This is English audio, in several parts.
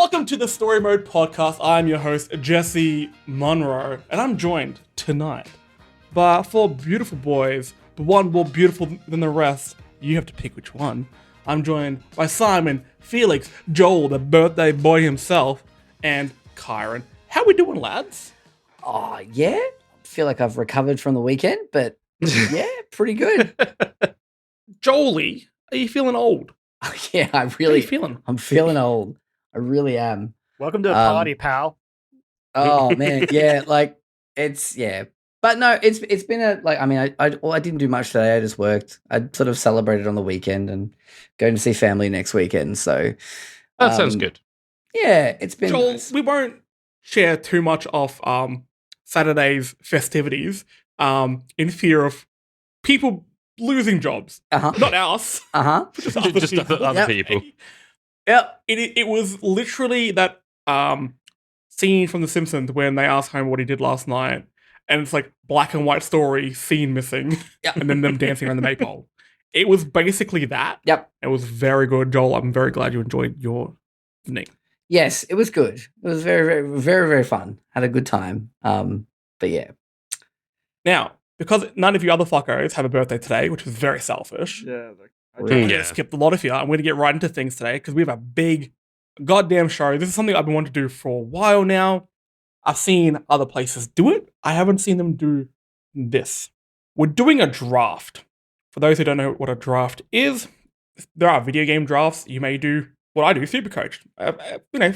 Welcome to the Story Mode Podcast. I'm your host, Jesse Monroe, and I'm joined tonight by four beautiful boys, but one more beautiful than the rest. You have to pick which one. I'm joined by Simon, Felix, Joel, the birthday boy himself, and Kyron. How we doing, lads? Oh, yeah. Feel like I've recovered from the weekend, but yeah, pretty good. Jolie, are you feeling old? Yeah, How are you feeling? I'm feeling old. I really am. Welcome to the party, pal. Oh man, yeah, like but no, it's been I didn't do much today. I just worked. I sort of celebrated on the weekend and going to see family next weekend. So that sounds good. Yeah, it's been Joel, nice. we won't share too much of Saturday's festivities in fear of people losing jobs. Not us. Just other people. Yep. It was literally that scene from The Simpsons when they asked Homer what he did last night, and it's like black and white story, scene missing, and then them dancing around the maypole. It was basically that. Yep. It was very good, Joel. I'm very glad you enjoyed your evening. Yes, it was good. It was very, very, very, very fun. Had a good time. But yeah. Now, because none of you other fuckers have a birthday today, which is very selfish. Yeah. I'm going to skip a lot of you. I'm going to get right into things today because we have a big goddamn show. This is something I've been wanting to do for a while now. I've seen other places do it. I haven't seen them do this. We're doing a draft. For those who don't know what a draft is, there are video game drafts. You may do what I do, Supercoach.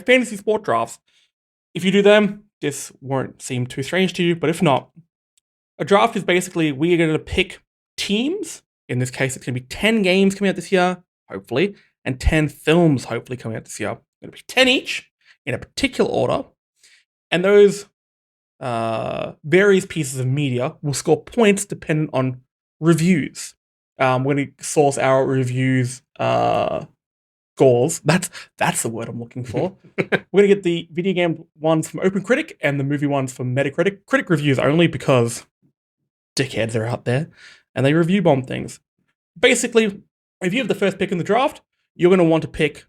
Fantasy sport drafts. If you do them, this won't seem too strange to you, but if not, a draft is basically we are going to pick teams. In this case, it's going to be 10 games coming out this year, hopefully, and 10 films, hopefully, coming out this year. It's going to be 10 each in a particular order. And those various pieces of media will score points dependent on reviews. We're going to source our reviews scores. That's the word I'm looking for. We're going to get the video game ones from OpenCritic and the movie ones from Metacritic. Critic reviews only because dickheads are out there. And they review bomb things. Basically, if you have the first pick in the draft, you're going to want to pick a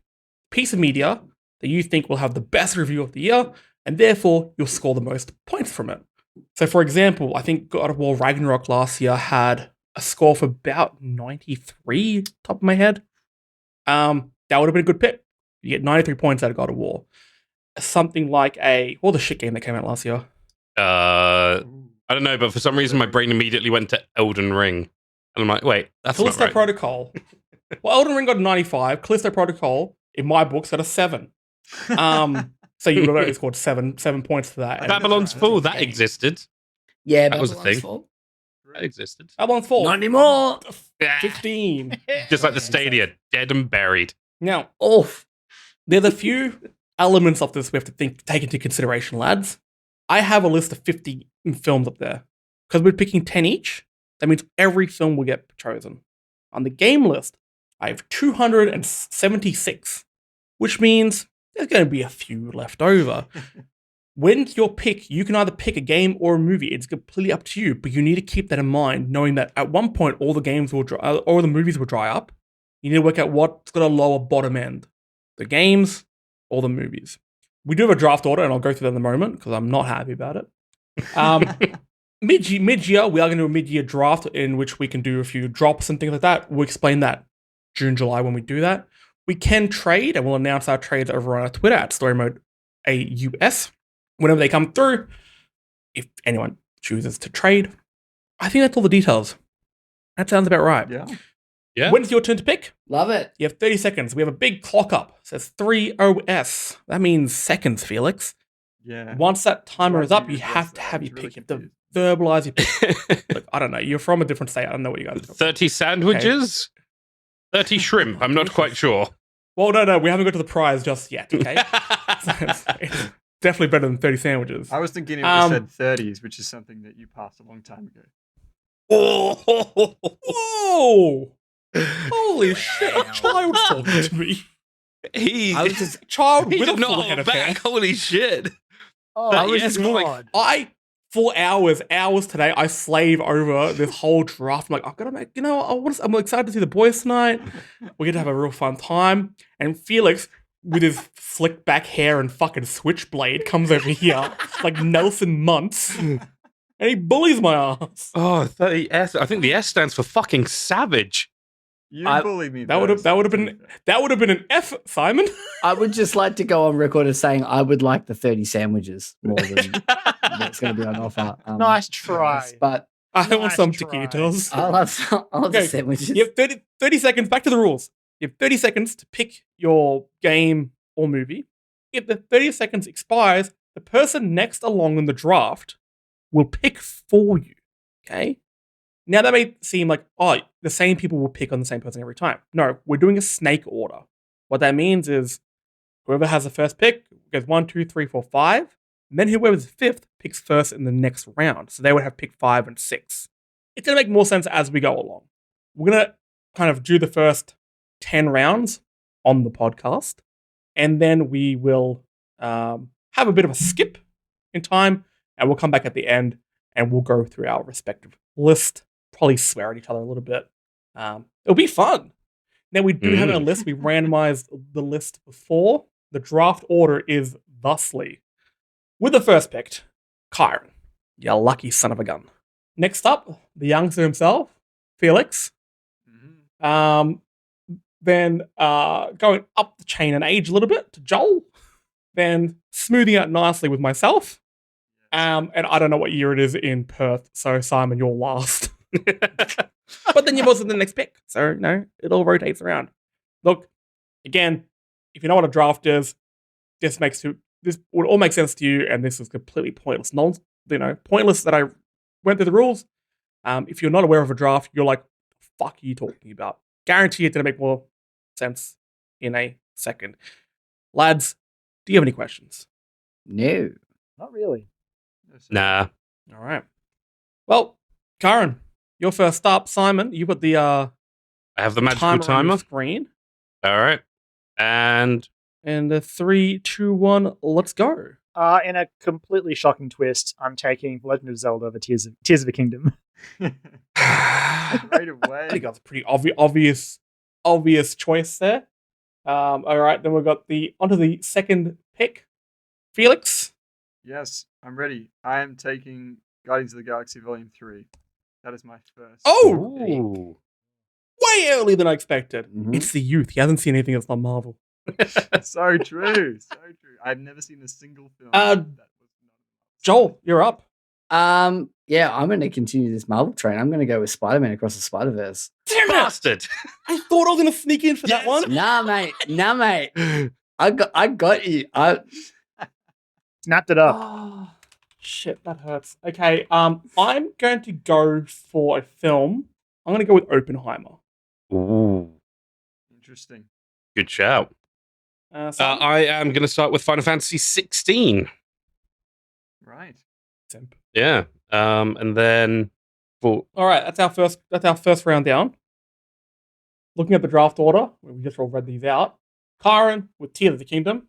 piece of media that you think will have the best review of the year, and therefore you'll score the most points from it. So, for example, I think God of War Ragnarok last year had a score of about 93, top of my head. That would have been a good pick. You get 93 points out of God of War. Something like what was the shit game that came out last year? I don't know, but for some reason my brain immediately went to Elden Ring. And I'm like, wait, that's Callisto not right. Protocol. Well, Elden Ring got a 95. Callisto Protocol, in my books, got a 7. So you would have scored seven points for that. Babylon's Fall, that existed. Yeah, that was a thing. Fall. That existed. Babylon's Fall. Not anymore. 15. Just like the Stadia, dead and buried. Now, Oof. there's a few elements of this we have to take into consideration, lads. I have a list of 50 films up there. Because we're picking 10 each, that means every film will get chosen. On the game list, I have 276, which means there's going to be a few left over. When your pick, you can either pick a game or a movie. It's completely up to you, but you need to keep that in mind, knowing that at one point all the movies will dry up. You need to work out what's got a lower bottom end, the games or the movies. We do have a draft order, and I'll go through that in a moment because I'm not happy about it. Mid-year, we are going to do a mid-year draft in which we can do a few drops and things like that. We'll explain that June, July when we do that. We can trade, and we'll announce our trades over on our Twitter at StoryModeAUS whenever they come through, if anyone chooses to trade. I think that's all the details. That sounds about right. Yeah. When it's your turn to pick, Love it. you have 30 seconds. We have a big clock up. It says 3OS. That means seconds, Felix. Yeah. Once that timer is up, you Yes, have to I have was your really pick. You have to confused. verbalize your pick. Look, I don't know. You're from a different state. I don't know what you guys are talking 30 sandwiches? 30 shrimp, I'm not quite sure. Well, no, we haven't got to the prize just yet, okay? It's definitely better than 30 sandwiches. I was thinking it was said 30s, which is something that you passed a long time ago. Whoa! Holy shit, a child's talking to me. I was just Child He with a did full not head hold of hair. back. Holy shit. Oh, That I was is just like- For hours today, I slave over this whole draft. I'm like, I've got to make, I'm excited to see the boys tonight. We're going to have a real fun time. And Felix, with his slick back hair and fucking switchblade comes over here like Nelson Muntz and he bullies my ass. Oh, 30S. I think the S stands for fucking savage. You I- bullied me. That would have been an F, Simon. I would just like to go on record as saying I would like the 30 sandwiches more than what's going to be on offer. Nice try. But I want Nice some try. taquitos. I'll have the Okay, sandwiches. You have 30 seconds. Back to the rules. You have 30 seconds to pick your game or movie. If the 30 seconds expires, the person next along in the draft will pick for you. Okay? Now that may seem like, oh, the same people will pick on the same person every time. No, we're doing a snake order. What that means is whoever has the first pick goes 1, 2, 3, 4, 5. And then whoever's fifth picks first in the next round. So they would have pick 5 and 6. It's going to make more sense as we go along. We're going to kind of do the first 10 rounds on the podcast. And then we will have a bit of a skip in time. And we'll come back at the end and we'll go through our respective list. Probably swear at each other a little bit. It'll be fun. Now we do have a list. We randomized the list before. The draft order is thusly. With the first pick, Kyron. You lucky son of a gun. Next up, the youngster himself, Felix. Then going up the chain in age a little bit to Joel. Then smoothing out nicely with myself. And I don't know what year it is in Perth, so Simon, you're last. But then you're also the next pick, so no, it all rotates around. Look, again, if you know what a draft is, this would all make sense to you, and this is completely pointless. Pointless that I went through the rules. If you're not aware of a draft, you're like, fuck are you talking about? Guarantee it's going to make more sense in a second. Lads, do you have any questions? No. Not really. Nah. All right. Well, Karen, you're first up. Simon, you got the I have the magical on your timer. screen. All right. And 3, 2, 1, let's go. In a completely shocking twist, I'm taking Legend of Zelda: The Tears of the Kingdom. Right I think away. that's a pretty obvious choice there. All right, then we've got onto the second pick. Felix. Yes, I'm ready. I am taking Guardians of the Galaxy Volume 3. That is my first. Oh, Ooh. way earlier than I expected. Mhm. It's the youth. He hasn't seen anything that's not Marvel. So true. So true. I've never seen a single film. Uh, that was not Joel, you're up. Yeah, I'm going to continue this Marvel train. I'm going to go with Spider-Man Across the Spider-Verse. Damn it! Bastard. I thought I was going to sneak in for that Yes. one. Nah, mate. I got you. Snapped it up. Oh, shit, that hurts. Okay, I'm going to go for a film. I'm going to go with Oppenheimer. Ooh. interesting. Good shout. Simon? I am going to start with Final Fantasy 16. Right. Simp. Yeah. And then for All right, that's our first round down. Looking at the draft order, we just all read these out. Kyron with Tears of the Kingdom,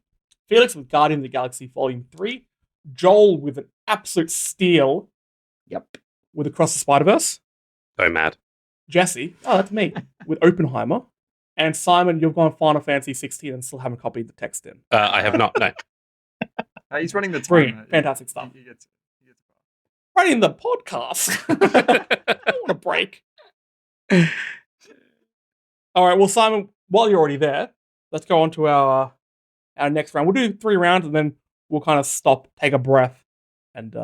Felix with Guardian of the Galaxy Volume 3, Joel with an absolute steal Yep. with Across the Spider-Verse, so mad. Jesse, oh that's me, with Oppenheimer, and Simon, you've gone Final Fantasy 16 and still haven't copied the text in. I have not. No. He's running the timer. Brilliant, fantastic stuff. He gets it. Right in the podcast. I don't want a break. All right, well, Simon, while you're already there, let's go on to our next round. We'll do 3 rounds and then we'll kind of stop, take a breath, and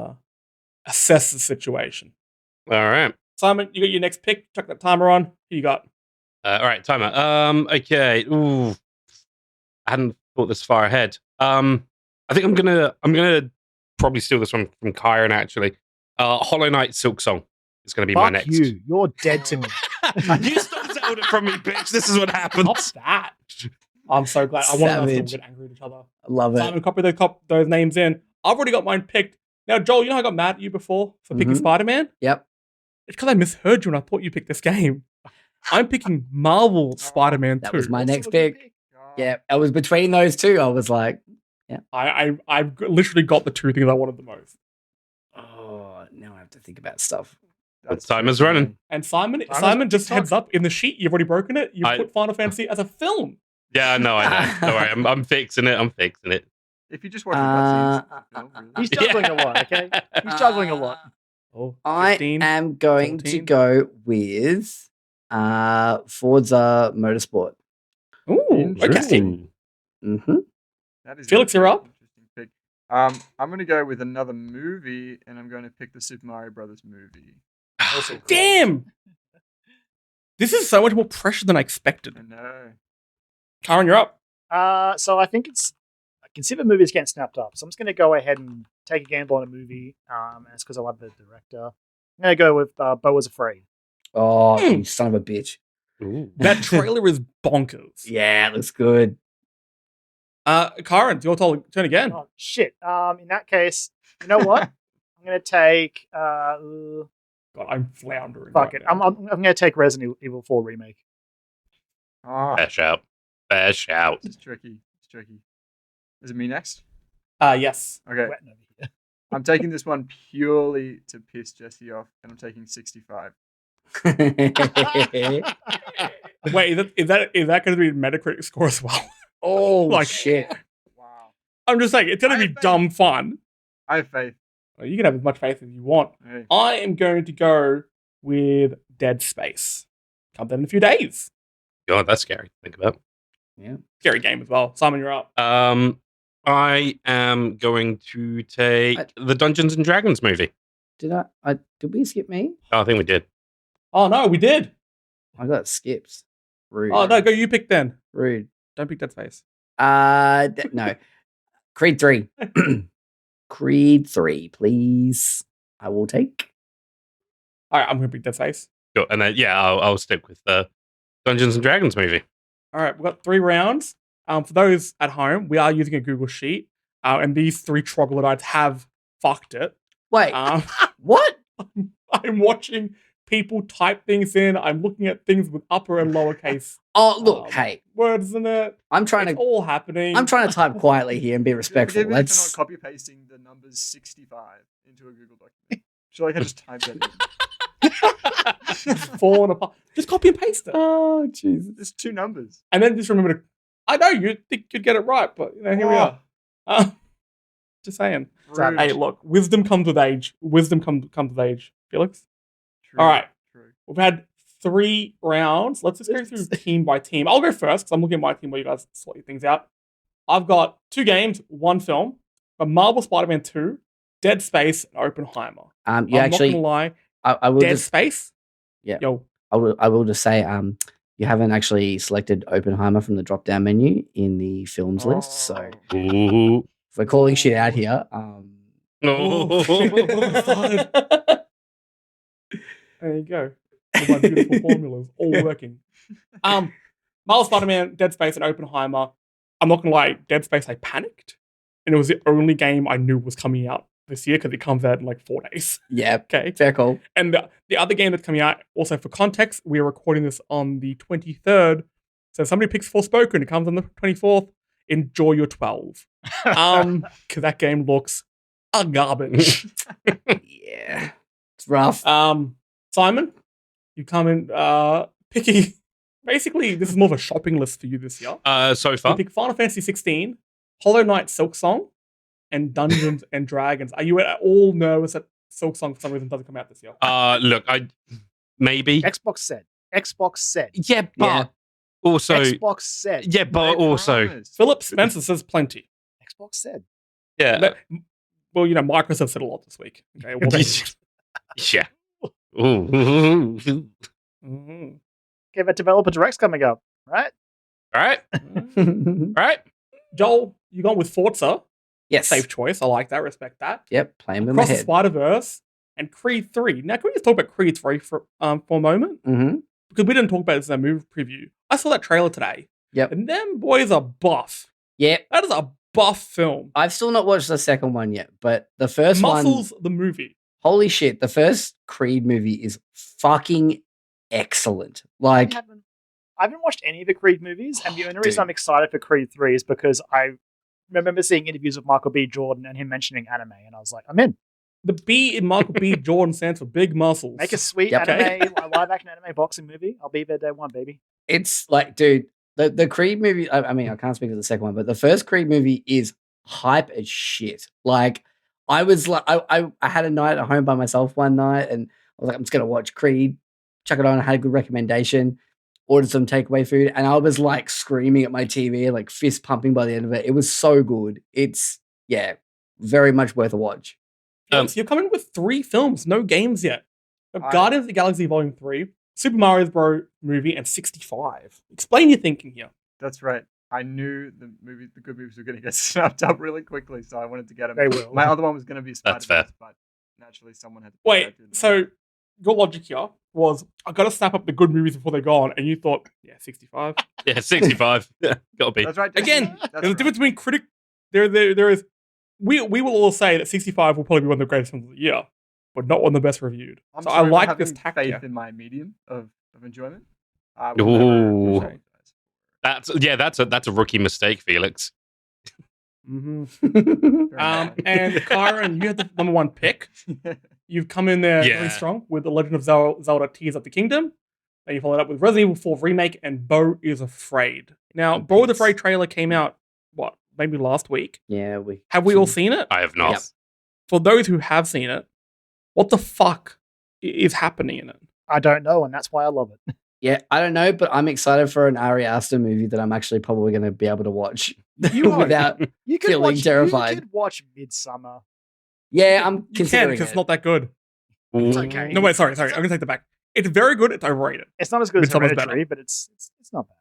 assess the situation. All right. Simon, you got your next pick. Chuck that timer on. Who you got? All right, timer. Okay. Ooh, I hadn't thought this far ahead. I think I'm gonna probably steal this one from Kyron. Actually, Hollow Knight Silk Song is gonna be my Fuck next. you. You're dead to me. You stole Zelda from me, bitch. This is what Stop happens. that. I'm so glad. I want us to Savage. get angry at each other. I love it. Simon, copy those names in. I've already got mine picked. Now, Joel, you know how I got mad at you before for picking Mhm. Spider-Man? Yep. It's because I misheard you and I thought you picked this game. I'm picking Marvel Spider-Man 2. That was my Also next a good pick. Oh, Yeah, I was between those two. I was like, I've literally got the 2 things I wanted the most. oh, now I have to think about stuff. that's Timer's tricky, running. man. And Simon, Timer's Simon, just TikTok. heads up, in the sheet, you've already broken it. You I- put Final Fantasy as a film. Yeah, no, I know. Don't worry, I'm fixing it. I'm fixing it. If you just watch the cutscenes, Phil, really. He's juggling a lot, okay? He's juggling a lot. Oh, I 15. am going to 14. go with Forza Motorsport. Ooh, okay. Interesting. Mm-hmm. That is Felix, a you're very up. interesting pick. I'm going to go with another movie, and I'm going to pick the Super Mario Brothers movie. Also, Damn! This is so much more pressure than I expected. I know. Karen, you're up. So I think I can see the movie's getting snapped up. So I'm just going to go ahead and take a gamble on a movie. And it's because I love the director. I'm going to go with Beau Was Afraid. Oh, you son of a bitch. Ooh. That trailer is bonkers. Yeah, it looks good. Karen, it's your turn again. Oh, shit. In that case, you know what? I'm going to take... God, I'm floundering. fuck right it. now. I'm going to take Resident Evil 4 Remake. Oh, Fair shout. Fair shout. this is tricky. It's tricky. Is it me next? Yes. Okay. Wetting over here. I'm taking this one purely to piss Jesse off, and I'm taking 65. Wait, is that going to be Metacritic score as well? Oh, Like- shit. Wow. I'm just saying, it's going I to have be faith. dumb fun. I have faith. Well, you can have as much faith as you want. Hey. I am going to go with Dead Space. Comes out in a few days. God, that's scary. to Think about. Scary game as well. Simon, you're up. I am going to take the Dungeons and Dragons movie. Did we skip me? Oh, I think we did. Oh, no, we did. I got skipped. Rude. Oh, no, go you pick then. Rude. Don't pick Dead Space. No. Creed 3. Creed 3, please. I will take. All right, I'm going to pick Dead Space. Sure. And then, yeah, I'll stick with the Dungeons and Dragons movie. All right, we've got 3 rounds. For those at home, we are using a Google Sheet, and these 3 troglodytes have fucked it. Wait, Um, what? I'm watching people type things in. I'm looking at things with upper and lowercase Oh, look, hey, words in it. I'm trying It's to all happening. type quietly here and be respectful. Forgive me for not Let's. copy pasting the numbers 65 into a Google document. Sure, I can just type that in. It's falling apart. Just copy and paste it. Oh, Jesus. There's 2 numbers. And then just remember to. I know you think you'd get it right, but you know, here we are. Just saying. Rude. Hey, look, wisdom comes with age. Wisdom comes with age, Felix. True, All right. True. We've had 3 rounds. Let's just go through team by team. I'll go first because I'm looking at my team while you guys sort your things out. I've got 2 games, 1 film, a Marvel Spider-Man 2, Dead Space, and Oppenheimer. You I'm actually, not gonna lie. I will Dead just, Space. Yeah. Yo, I will just say, you haven't actually selected Oppenheimer from the drop-down menu in the films list. So Oh. Ooh. if we're calling shit out here, Oh, shit. There you go. All my beautiful formulas all working. Marvel Spider-Man, Dead Space, and Oppenheimer. I'm not gonna lie, Dead Space I panicked. And it was the only game I knew was coming out this year because it comes out in like 4 days. yeah, Okay. fair call. And the other game that's coming out, also for context, we are recording this on the 23rd. So if somebody picks Forspoken, it comes on the 24th. Enjoy your 12. Because that game looks a garbage. Yeah, it's rough. Simon, you come in picking. Basically, this is more of a shopping list for you this year. So You far, pick Final Fantasy 16, Hollow Knight Silk Song, and Dungeons and Dragons. Are you at all nervous that Silk Song for some reason doesn't come out this year? look, I maybe. Xbox said. Yeah, but Yeah. also, Xbox said. yeah, but They also, promised. Philip Spencer says plenty. Xbox said. yeah, Well, you know, Microsoft said a lot this week. Okay, well, yeah. Ooh. Mhm. Okay, but Developer Direct's coming up, right? All right, all right. Joel, you gone with Forza. Yes. Safe choice. I like that. Respect that. Yep, playing with my Across the head. Spider-Verse and Creed 3. Now, can we just talk about Creed 3 for a moment? Mm-hmm. Because we didn't talk about this in our movie preview. I saw that trailer today. Yep. And them boys are buff. Yep. That is a buff film. I've still not watched the second one yet, but the first Muscles, one, the movie. holy shit, the first Creed movie is fucking excellent. Like, I haven't watched any of the Creed movies, and the only reason dude. I'm excited for Creed 3 is because I remember seeing interviews with Michael B. Jordan and him mentioning anime, and I was like, I'm in. The B in Michael B. Jordan stands for big muscles. Make a sweet Yep. anime, a live action anime boxing movie. I'll be there day one, baby. it's like, dude, The Creed movie. I mean, I can't speak for the second one, but the first Creed movie is hype as shit. Like, I was like, I had a night at home by myself one night, and I was like, I'm just gonna watch Creed, chuck it on. I had a good recommendation, ordered some takeaway food, and I was like screaming at my TV, like fist pumping by the end of it. It was so good. It's very much worth a watch. Felix, you're coming with 3 films, no games yet. I- Guardians of the Galaxy Volume 3, Super Mario Bros. Movie, and 65. Explain your thinking here. That's right. I knew the good movies were going to get snapped up really quickly, so I wanted to get them. They will. My other one was going to be That's Spider-Man, fair. but naturally someone had to. Wait, so your logic here was, I gotta snap up the good movies before they're gone, and you thought, 65. Yeah, 65. Yeah, gotta be. That's right. Again, That's There's a right. difference between critic. There is. We will all say that 65 will probably be one of the greatest films of the year, but not one of the best reviewed. I'm So sorry I for like having this tact here. faith in my medium of enjoyment. I will never Ooh. apologize. That's a rookie mistake, Felix. Mm-hmm. Very nice. And Kyron, you had the number 1 pick. You've come in there Yeah. very strong with The Legend of Zelda Tears of the Kingdom. Then you followed up with Resident Evil 4 Remake and Beau is Afraid. Now, Beau is Afraid trailer came out, maybe last week. Yeah, Have we all seen it? I have not. Yep. For those who have seen it, what the fuck is happening in it? I don't know, and that's why I love it. Yeah, I don't know, but I'm excited for an Ari Aster movie that I'm actually probably going to be able to watch You are. without. You could Feeling watch, terrified. You could watch Midsummer. Yeah, I'm You can, considering because it's it. not that good. It's okay. No, wait, sorry. I'm going to take that back. It's very good. It's overrated. It's not as good as Midsummer's Hereditary, but it's not bad.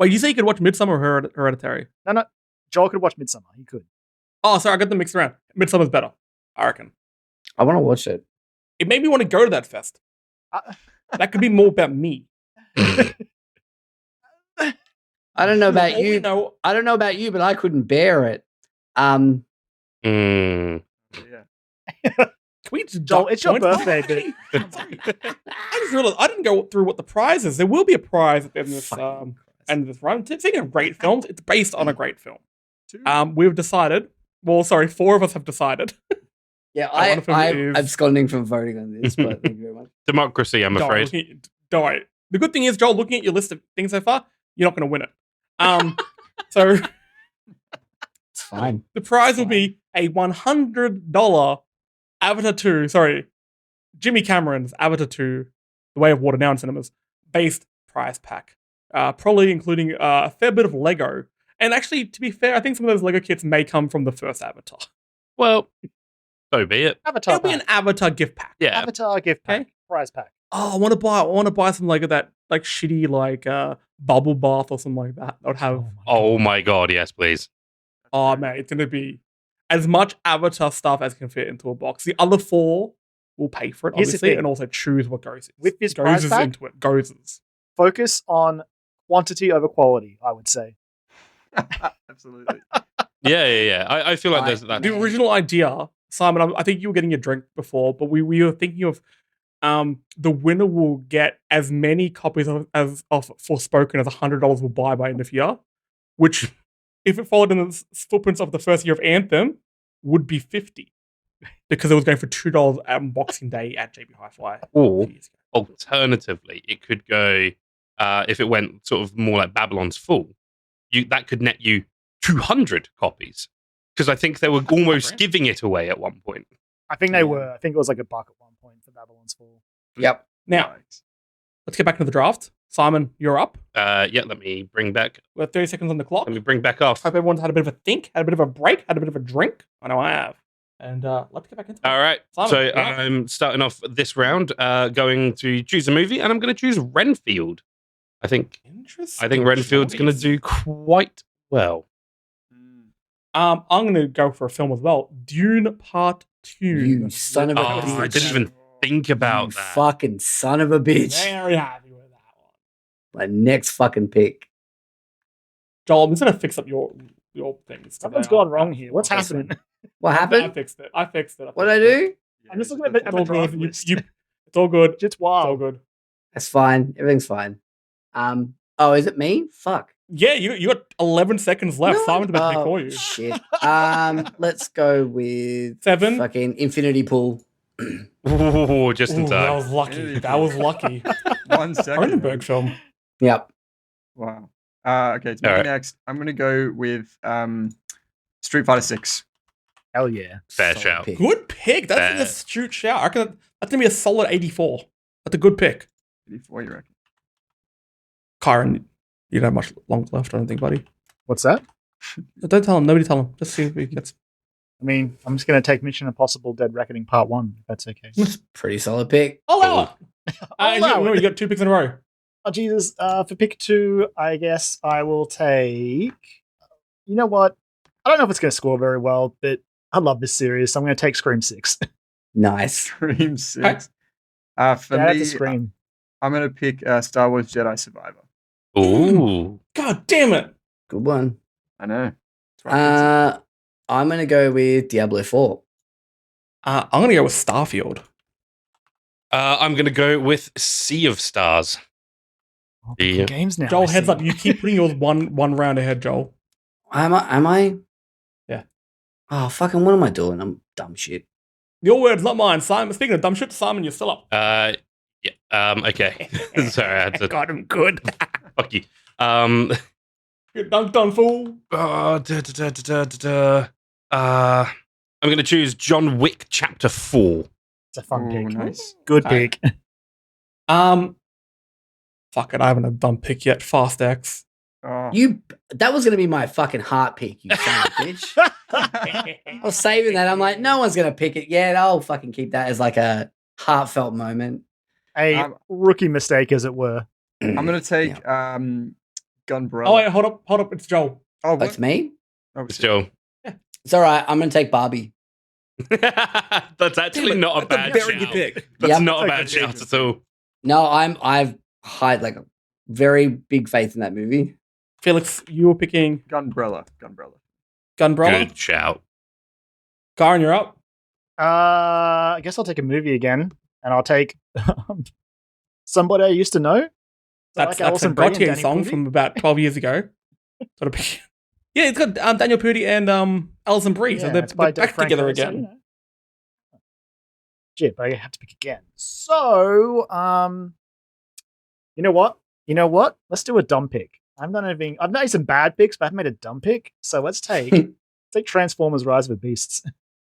Wait, you say you could watch Midsummer or Hereditary? No. Joel could watch Midsummer. He could. Oh, sorry, I got them mixed around. Midsummer's better, I reckon. I want to watch it. It made me want to go to that fest. That could be more about me. I don't know about All we you. know- I don't know about you, but I couldn't bear it. Mm. Yeah. Can we just Joel, duck it's your points? birthday, Sorry. I just realized I didn't go through what the prize is. There will be a prize at the end of this, Fucking end of this run. Speaking of great films, it's based on a great film. 2. We've decided. Well, sorry, 4 of us have decided. Yeah, one of them I'm is- absconding from voting on this, but thank you very much. Democracy, I'm Joel, afraid. don't worry. The good thing is, Joel, looking at your list of things so far, you're not going to win it. So It's fine. the prize will be a $100 Avatar 2. Sorry, Jimmy Cameron's Avatar 2, The Way of Water, now in cinemas, based prize pack. Probably including a fair bit of Lego. And actually, to be fair, I think some of those Lego kits may come from the first Avatar. Well, so be it. Avatar It'll be an pack. Avatar gift pack. Yeah. Avatar gift pack. Okay. Prize pack. Oh, I want to buy some Lego that like shitty bubble bath or something like that. That would have. Oh my god, yes, please. Oh man, it's gonna be as much Avatar stuff as can fit into a box. The other 4 will pay for it, Here's the obviously, thing. and also choose what goes. With this goes prize pack? into it. Goes. Focus on quantity over quality, I would say. Absolutely. Yeah. I feel like there's Right. that. The original idea, Simon. I think you were getting a drink before, but we were thinking of the winner will get as many copies of Forspoken as $100 will buy by end of year, which, if it followed in the footprints of the first year of Anthem, would be $50 because it was going for $2 at Boxing Day at JB Hi-Fi. Or 2 years ago. alternatively, it could go if it went sort of more like Babylon's Fall. That could net you 200 copies because I think they were almost great. giving it away at one point. I think they were. I think it was like $1 at one point for Babylon's Fall. Yep. Now, Right. let's get back into the draft. Simon, you're up. Yeah, let me bring back. We have 30 seconds on the clock. Let me bring back off. Hope everyone's had a bit of a think, had a bit of a break, had a bit of a drink. I know I have. And let's get back into it. All right. Simon, So you're up. I'm starting off this round, going to choose a movie, and I'm going to choose Renfield. I think Interesting. Renfield's going to choice. do quite well. Mm. I'm going to go for a film as well. Dune Part 2. You son of a Oh, bitch. I didn't even think about You that. fucking son of a bitch. Very happy with that one. My next fucking pick. Joel, I'm just going to fix up your things. Something's today. gone wrong here. What's I'll happening? What I happened? fixed it. I fixed it. What did I do? I'm just Yeah, looking at It's the all draft good. list. It's all good. It's It's all wild. good. That's fine. Everything's fine. Oh, is it me? Fuck. Yeah, you got 11 seconds left. No, Simon's about to oh, call you. Shit. Let's go with 7. fucking Infinity Pool. Ooh, just in Ooh, that time. was lucky. Really That was lucky. 1 second. Cronenberg film. Yep. Wow. Okay, it's me Alright. next. I'm gonna go with Street Fighter 6. Hell yeah. Fair Solid shout. pick. Good pick. That's an Fair. astute shout. I reckon that's gonna be a solid 84. That's a good pick. 84, you reckon? Kyron, you don't have much longer left, I don't think, buddy. What's that? Don't tell him. Nobody tell him. Just see if he gets. I mean, I'm just going to take Mission Impossible Dead Reckoning Part 1, if that's okay. Pretty solid pick. I'll allow it. I'll And allow remember, it. you got 2 picks in a row. Oh, Jesus. For pick 2, I guess I will take... You know what? I don't know if it's going to score very well, but I love this series, so I'm going to take Scream 6. Nice. Scream 6. Okay. For Shout out me, to Scream. I'm gonna pick Star Wars Jedi Survivor. Ooh. God damn it. Good one. I know. That's right. I'm going to go with Diablo 4. I'm going to go with Starfield. I'm going to go with Sea of Stars. Oh, picking Yeah. games now. Joel, I heads see. up. You keep putting yours one round ahead, Joel. Am I? Yeah. Oh, fucking, what am I doing? I'm dumb shit. Your words, not mine. Simon, speaking of dumb shit, Simon, you're still up. Yeah. Okay. Sorry, I had to. Got him good. Fuck you. Get dunked on, fool. I'm going to choose John Wick Chapter 4. It's a fun Ooh, pick. nice. Good Okay. pick. Fuck it. I haven't a dumb pick yet. Fast X. Oh. That was going to be my fucking heart pick, you son of a bitch. I was saving that. I'm like, no one's going to pick it yet. I'll fucking keep that as like a heartfelt moment. A rookie mistake, as it were. I'm gonna take Gunbrella. Oh, wait, hold up. It's Joel. Oh, That's me? Oh, It's Joe. It's all right. I'm going to take Barbie. That's actually Damn it, not a that's bad very shout. good pick. That's Yep. not a That's bad a good shout at all. No, I've had like a very big faith in that movie. Felix, you were picking Gunbrella. Gunbrella. Good shout. Karen, you're up. I guess I'll take a movie again, and I'll take Somebody I Used to Know. That's a Alison Brie and Gautier Danny song Pudi? from about 12 years ago. Gotta pick. Yeah, it's got Daniel Pudi and Alison Brie. So Yeah, they're it's by back Frank together Ocean, again. you know. Shit, but I have to pick again. So, you know what? Let's do a dumb pick. I've made some bad picks, but I've made a dumb pick. So let's take Transformers: Rise of the Beasts.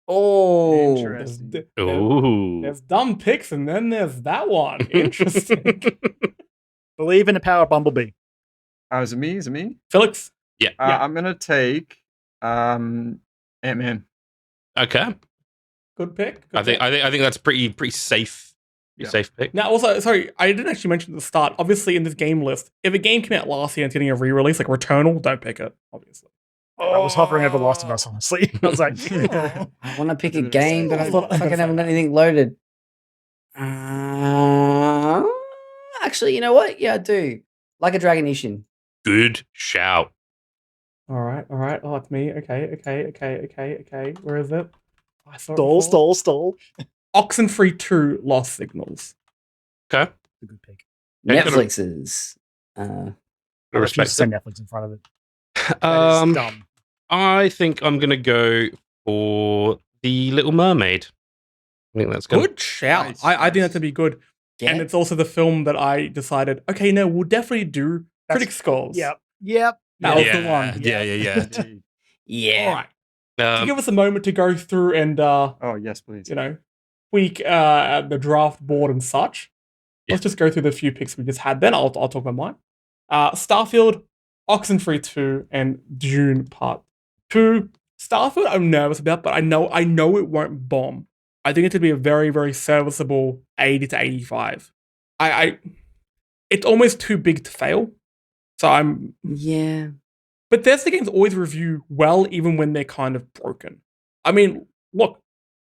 Oh, There's, Interesting. Ooh. there's dumb picks, and then there's that one. Interesting. Believe in the power of Bumblebee. Is it me? Is it me? Felix, Yeah. I'm gonna take Ant-Man. Okay. good pick. I think that's pretty safe. Yeah. Safe pick. Now, also, sorry, I didn't actually mention at the start. Obviously, in this game list, if a game came out last year and it's getting a re-release, like Returnal, don't pick it. Obviously. I was hovering over Last of Us, honestly. I was like, I want to pick a Good game, but I thought- fucking haven't got anything loaded. Actually, you know what? Yeah, I do. Like a Dragon Ishin. Good shout. All right. Oh, it's me. Okay. Where is it? I saw it before. stall. Oxenfree 2 Lost Signals. Okay. A good pick. Yeah, Netflix's. I I refuse respect to say it. Netflix in front of it. That is dumb. I think I'm gonna go for The Little Mermaid. I think that's Good shout. Nice, I think nice. that's gonna be good. Yeah. And it's also the film that I decided, okay, no, we'll definitely do critic scores. Yep. That was yeah, the one. Yeah. Indeed. yeah. All right. Can you Um, give us a moment to go through and, Oh yes, please. tweak the draft board and such? Yeah. Let's just go through the few picks we just had. Then I'll talk about mine. Starfield, Oxenfree 2, and Dune Part 2. Starfield, I'm nervous about, but I know it won't bomb. I think it'll be a very, very serviceable 80 to 85. It's almost too big to fail. So Yeah. but Bethesda games always review well, even when they're kind of broken. I mean, look,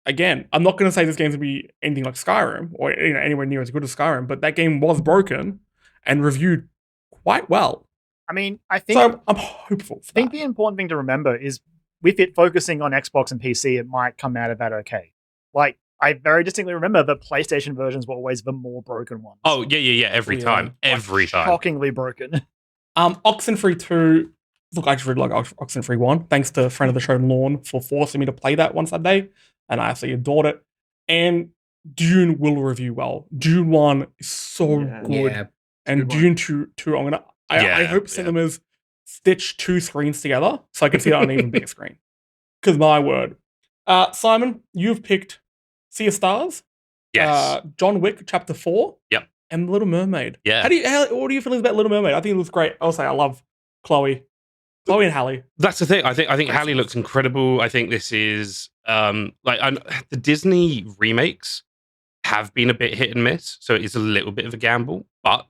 again, I'm not going to say this game's going to be anything like Skyrim or anywhere near as good as Skyrim, but that game was broken and reviewed quite well. I mean, I think So I'm hopeful for I think that. the important thing to remember is with it focusing on Xbox and PC, it might come out of that okay. Like, I very distinctly remember the PlayStation versions were always the more broken ones. oh yeah. Every Yeah. time. Like, Every time. shockingly broken. Oxenfree 2, look, I just really like Oxenfree 1. Thanks to a friend of the show, Lorne, for forcing me to play that one Sunday, and I absolutely adored it. And Dune will review well. Dune 1 is so Yeah. good. Yeah. And Good one. Dune 2, I Yeah, hope yeah. cinemas stitch 2 screens together so I can see it on an even bigger screen. Because my word. Simon, you've picked Sea of Stars, Yes. John Wick Chapter 4, Yep. and Little Mermaid. Yeah. What do you feel about Little Mermaid? I think it looks great. I'll say I love Chloe and Halle. That's the thing. I think Great Halle songs. looks incredible. I think this is the Disney remakes have been a bit hit and miss, so it is a little bit of a gamble. But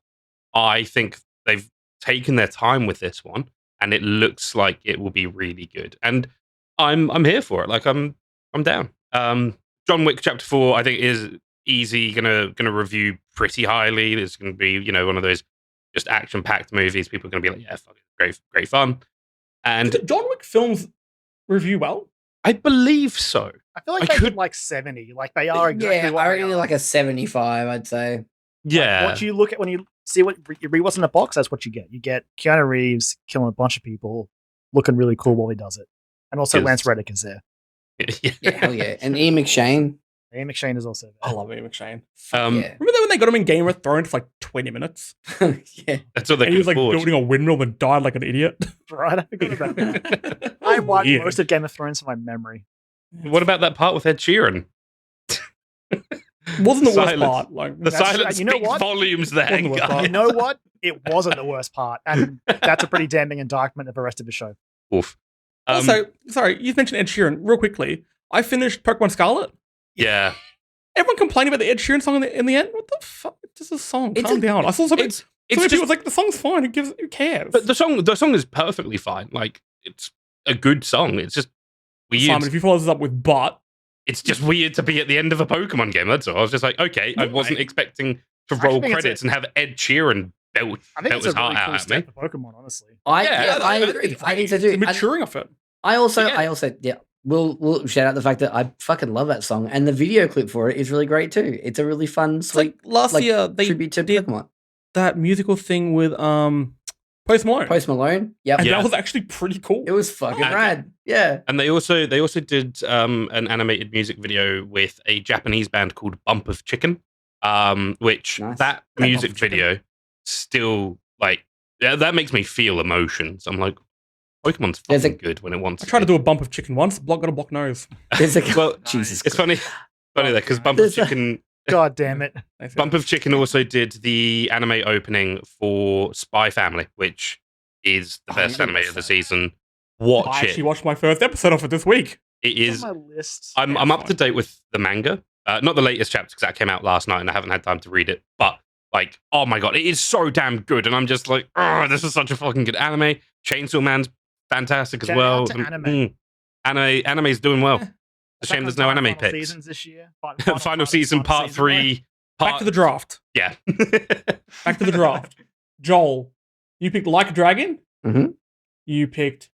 I think they've taken their time with this one, and it looks like it will be really good. And I'm here for it. Like I'm down. John Wick Chapter 4, I think, is easy. Gonna review pretty highly. It's gonna be one of those just action packed movies. People are gonna be like, yeah, fuck it, great fun. And Do John Wick films review well? I believe so. I feel like I they could- did like 70. Like they are exactly Yeah, what I they reckon are. like a 75, I'd say. Like, Yeah. what you look at when you see what you read what's in the box, that's what you get. You get Keanu Reeves killing a bunch of people, looking really cool while he does it. And also Yes. Lance Reddick is there. Yeah, hell yeah. And Ian McShane. Ian McShane is also I there. love Ian McShane. Yeah. Remember that when they got him in Game of Thrones for like 20 minutes? Yeah. That's what they And he was like can afford. building a windmill and died like an idiot. Right? I forgot about that. I watched Weird. most of Game of Thrones from my memory. What about that part with Ed Sheeran? Wasn't the worst Silence. part. Like The That's- silence you know speaks what? volumes there, Wasn't the worst part. guys. You know what? It wasn't the worst part. And that's a pretty damning indictment of the rest of the show. Oof. Also, sorry, you mentioned Ed Sheeran real quickly. I finished Pokemon Scarlet. yeah. Everyone complaining about the Ed Sheeran song in the end. What the fuck? It's just a song. It's Calm a- down. I saw something. It's It's just, people was like, the song's fine. Who cares? but the song is perfectly fine. Like it's a good song. It's just weird. Simon, if you follow this up with but, It's just weird to be at the end of a Pokemon game. That's all. I was just like, okay, I wasn't expecting to roll think it's credits and have Ed Sheeran belt I think it's his a really heart out cool at me. step for Pokemon, honestly. I Yeah, I I agree. it's I think so the too. maturing of it. I also Yeah. yeah. We'll shout out the fact that I fucking love that song, and the video clip for it is really great too. It's a really fun, It's like sweet last like, year they tribute to did Pokemon. that musical thing with Post Malone. Post Malone. Yep. And Yeah. that was actually pretty cool. It was fucking And- rad. Yeah. And they also did an animated music video with a Japanese band called Bump of Chicken, which Nice. that Bump music of Chicken. video still like that makes me feel emotions. I'm like, Pokemon's There's fucking good when it wants. I tried to do a bump of chicken once. Block got a block nose. There's a Well, Jesus It's Christ. funny there because Bump of There's a- Chicken. God damn it. Bump of Chicken also did the anime opening for Spy Family, which is the Oh, best I anime love of the that. season. I Watch actually it. watched my first episode of it this week. It It's is. on my list. I'm Yeah, up to fine. date with the manga, not the latest chapter because that came out last night and I haven't had time to read it. But like, oh my god, it is so damn good, and I'm just like, oh, this is such a fucking good anime. Chainsaw Man's fantastic as Shout well. out to anime. Anime's doing well. It's a Attack shame on there's no Titan anime final picks. seasons this year. Final season, part season, 3. Back to the draft. Yeah. Back to the draft. Joel, you picked Like a Dragon. Mhm. You picked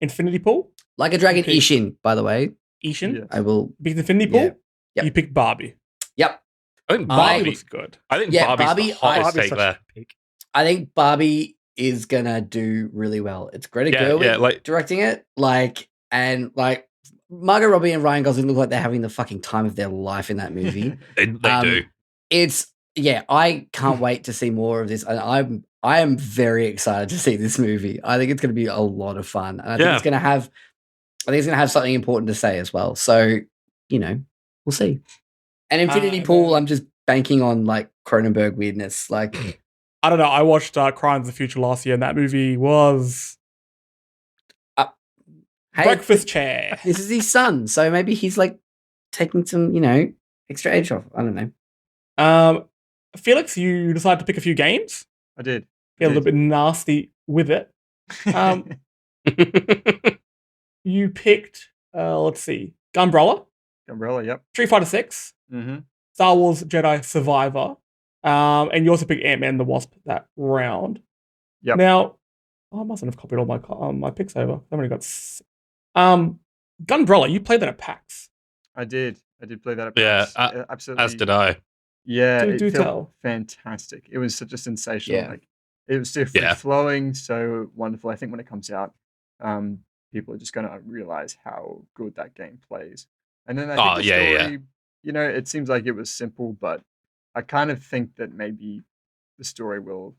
Infinity Pool. Like a Dragon Okay. Ishin, by the way. Ishin. Yeah. I will. You picked Infinity Pool. Yeah. Yep. You picked Barbie. Yep. I think Barbie Barbie. looks good. I think Yeah, Barbie's Barbie, the hottest Barbie's take such there. a pick. I think Barbie is gonna do really well. It's Greta Yeah, Gerwig yeah, like directing it. And Margot Robbie and Ryan Gosling look like they're having the fucking time of their life in that movie. they do. I can't wait to see more of this. And I am very excited to see this movie. I think it's going to be a lot of fun, and I think Yeah. it's going to have something important to say as well. So we'll see. And Infinity Pool, I'm just banking on like Cronenberg weirdness. Like, I don't know. I watched Crimes of the Future last year, and that movie was hey, Breakfast Chair. this is his son, so maybe he's like taking some extra edge off. I don't know. Felix, you decided to pick a few games. I did. Get a little bit nasty with it. Um, You picked, let's see, Gunbrella, Umbrella, yep. Street Fighter 6, Mm-hmm. Star Wars Jedi Survivor, and you also picked Ant-Man and the Wasp that round. Yep. Now, I mustn't have copied all my picks over. I've only got Gunbrella, you played that at PAX. I did play that. At Yeah, PAX. Absolutely. As did I. Yeah, Do it felt tell. fantastic. It was such a sensational. Yeah. Like it was so free Yeah. flowing, so wonderful. I think when it comes out, people are just going to realize how good that game plays. And then I think the yeah, story, it seems like it was simple, but I kind of think that maybe the story will